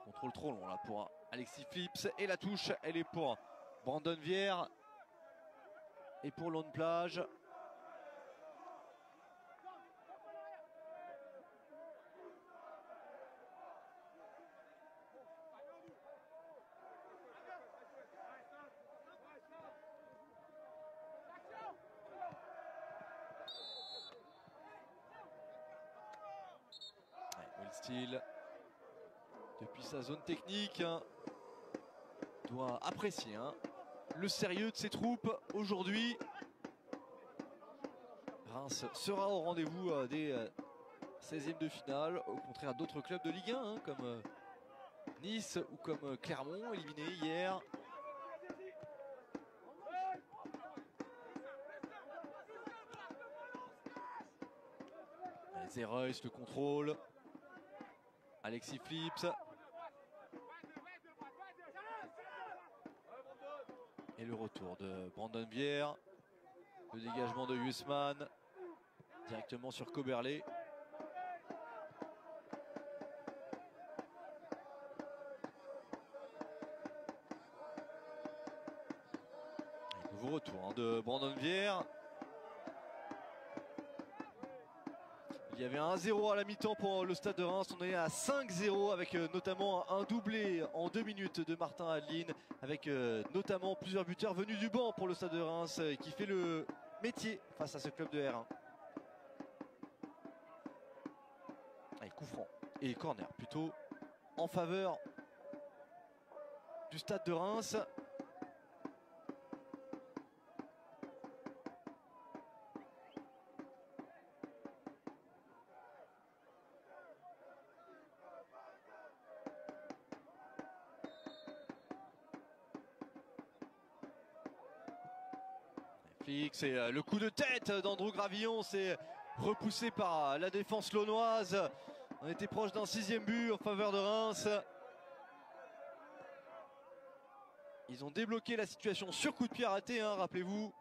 Contrôle trop long là pour Alexis Philips. Et la touche, elle est pour Brandon Vière. Et pour Lone Plage. Will Steele, depuis sa zone technique, hein, doit apprécier hein, le sérieux de ses troupes aujourd'hui. Reims sera au rendez-vous des 16e de finale, au contraire d'autres clubs de Ligue 1 hein, comme Nice ou comme Clermont, éliminé hier. Zereus, le contrôle. Alexis Philips. Et le retour de Brandon Vière. Le dégagement de Huisman. Directement sur Coberlé. Nouveau retour hein, de Brandon Vière. Il y avait 1-0 à la mi-temps pour le Stade de Reims. On est à 5-0 avec notamment un doublé en 2 minutes de Martin Adeline. Avec notamment plusieurs buteurs venus du banc pour le Stade de Reims qui fait le métier face à ce club de R1. Allez, coup franc et corner plutôt en faveur du Stade de Reims. Flix et le coup de tête d'Andrew Gravillon, c'est repoussé par la défense launoise. On était proche d'un 6e but en faveur de Reims. Ils ont débloqué la situation sur coup de pied arrêté, hein, rappelez-vous,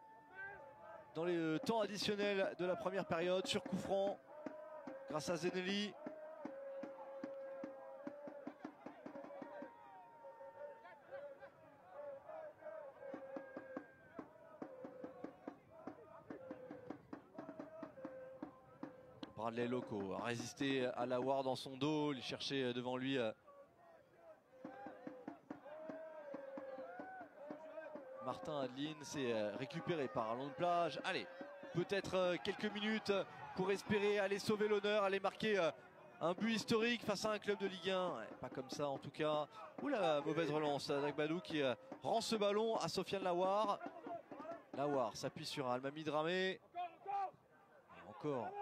dans les temps additionnels de la première période, sur coup franc, grâce à Zenelli. Bradley Loco a résisté à la Ward dans son dos, il cherchait devant lui Martin Adeline. C'est récupéré par Lone Plage. Allez, peut-être quelques minutes pour espérer aller sauver l'honneur, aller marquer un but historique face à un club de Ligue 1. Ouais, pas comme ça en tout cas. Ouh, la mauvaise relance d'Agbadou qui rend ce ballon à Sofiane Lawar. Lawar s'appuie sur Almami Dramé.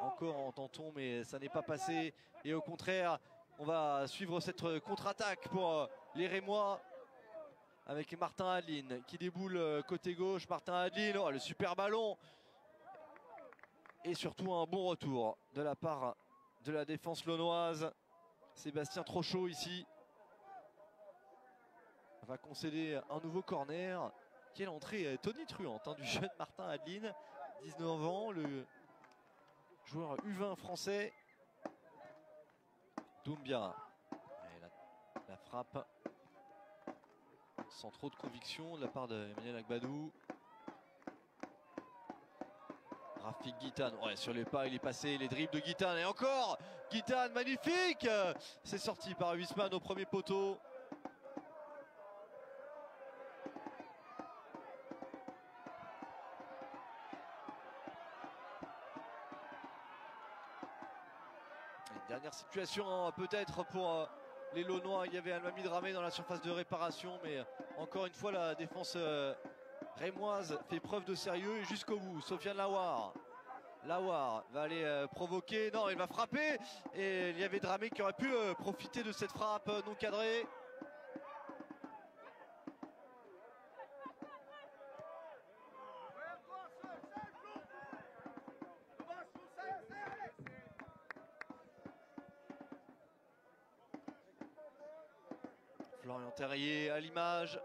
Encore en tentons, mais ça n'est pas passé. Et au contraire, on va suivre cette contre-attaque pour les Rémois. Avec Martin Adeline qui déboule côté gauche. Martin Adeline, oh, le super ballon. Et surtout un bon retour de la part de la défense launoise. Sébastien Trochot ici va concéder un nouveau corner. Quelle entrée tonitruante hein, du jeune Martin Adeline, 19 ans, le joueur U20 français. Doumbia. La frappe sans trop de conviction de la part d'Emmanuel Agbadou. Rafik Guitane, ouais, sur les pas il est passé, les dribbles de Guitane et encore Guitane, magnifique. C'est sorti par Huisman au premier poteau. Dernière situation hein, peut-être pour les Launois. Il y avait Almami Dramé dans la surface de réparation, mais encore une fois la défense rémoise fait preuve de sérieux et jusqu'au bout. Sofiane Lawar. Lawar va aller provoquer, non il va frapper et il y avait Dramé qui aurait pu profiter de cette frappe non cadrée. Florian Terrier à l'image,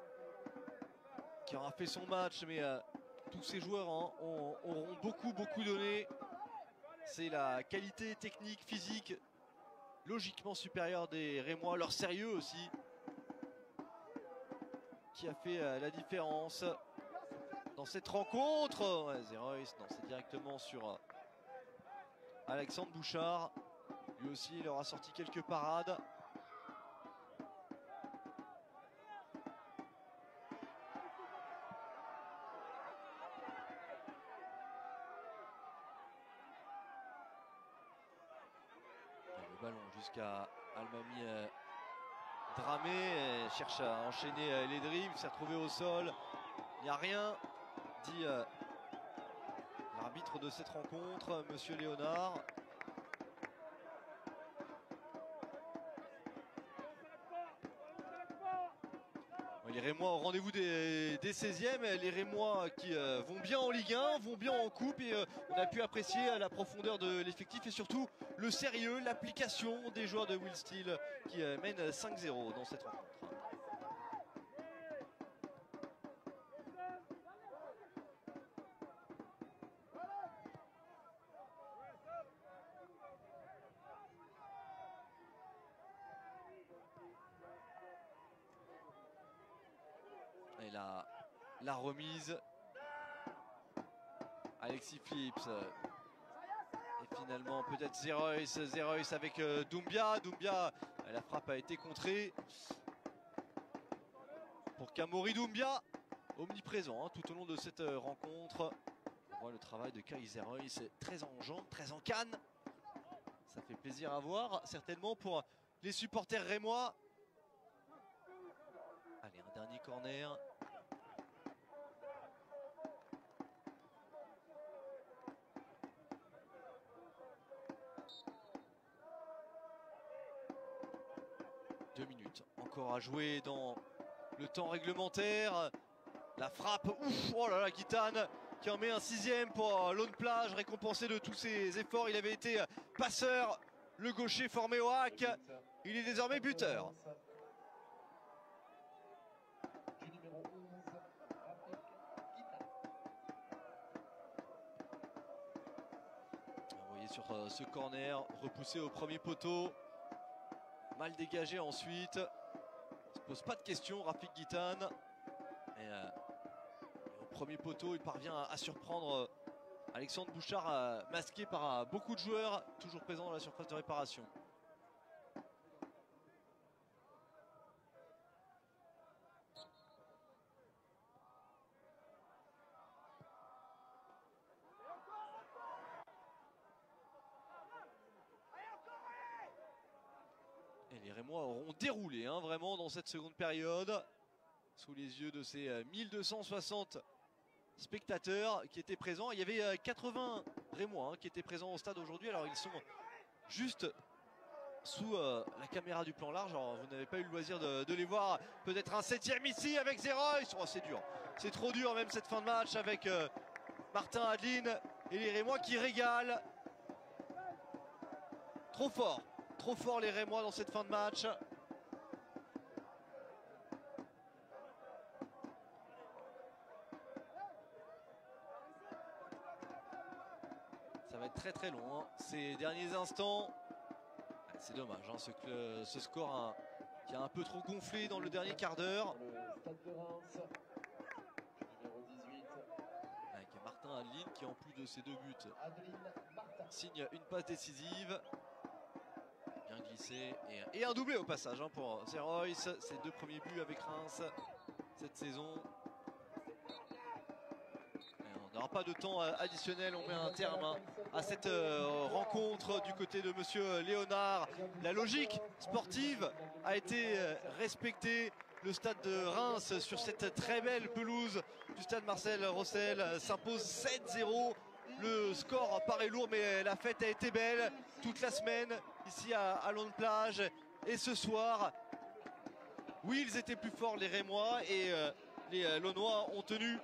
qui aura fait son match, mais tous ces joueurs auront beaucoup donné. C'est la qualité technique, physique, logiquement supérieure des Rémois, leur sérieux aussi, qui a fait la différence dans cette rencontre. Ouais, Zerois, non, c'est directement sur Alexandre Bouchard. Lui aussi, il aura sorti quelques parades. Le ballon jusqu'à Almami Dramé, cherche à enchaîner les dribbles, s'est retrouvé au sol. Il n'y a rien, dit l'arbitre de cette rencontre, Monsieur Léonard. Les Rémois au rendez-vous des 16e, les Rémois qui vont bien en Ligue 1, vont bien en Coupe, et on a pu apprécier la profondeur de l'effectif et surtout le sérieux, l'application des joueurs de Will Steel qui mènent 5-0 dans cette rencontre. Et la remise, Alexis Phillips, et finalement peut-être Zerois avec Doumbia. La frappe a été contrée pour Kamori Doumbia, omniprésent tout au long de cette rencontre. On voit le travail de Kai Zerois, très en jambes, très en canne. Ça fait plaisir à voir, certainement pour les supporters rémois. Allez, un dernier corner. Deux minutes encore à jouer dans le temps réglementaire. La frappe, ouf, oh là là, Guitane qui en met un 6e pour Lone Plage, récompensé de tous ses efforts. Il avait été passeur, le gaucher formé au hack. Il est désormais buteur. Vous voyez sur ce corner, repoussé au premier poteau. Mal dégagé ensuite. Il ne se pose pas de questions, Rafik Guitane. Et au premier poteau, il parvient à surprendre Alexandre Bouchard, masqué par beaucoup de joueurs, toujours présents dans la surface de réparation. Et les Rémois auront déroulé vraiment dans cette seconde période, sous les yeux de ces 1260 spectateurs qui étaient présents. Il y avait 80 Rémois qui étaient présents au stade aujourd'hui. Alors ils sont juste sous la caméra du plan large. Alors, vous n'avez pas eu le loisir de les voir. Peut-être un 7e ici avec Zerois. Oh, c'est dur. C'est trop dur même cette fin de match avec Martin Adeline et les Rémois qui régalent. Trop fort les Rémois dans cette fin de match. Ça va être très long ces derniers instants. C'est dommage ce score qui a un peu trop gonflé dans le dernier quart d'heure. Avec Martin Adeline qui en plus de ses 2 buts signe une passe décisive. Bien glissé et un doublé au passage pour Zerois. Ses 2 premiers buts avec Reims cette saison. On n'aura pas de temps additionnel, on met un terme à cette rencontre du côté de Monsieur Léonard. La logique sportive a été respectée. Le stade de Reims sur cette très belle pelouse du stade Marcel Rossel s'impose 7-0. Le score paraît lourd mais la fête a été belle toute la semaine ici à Lone Plage. Et ce soir, oui, ils étaient plus forts les Rémois et les Launois ont tenu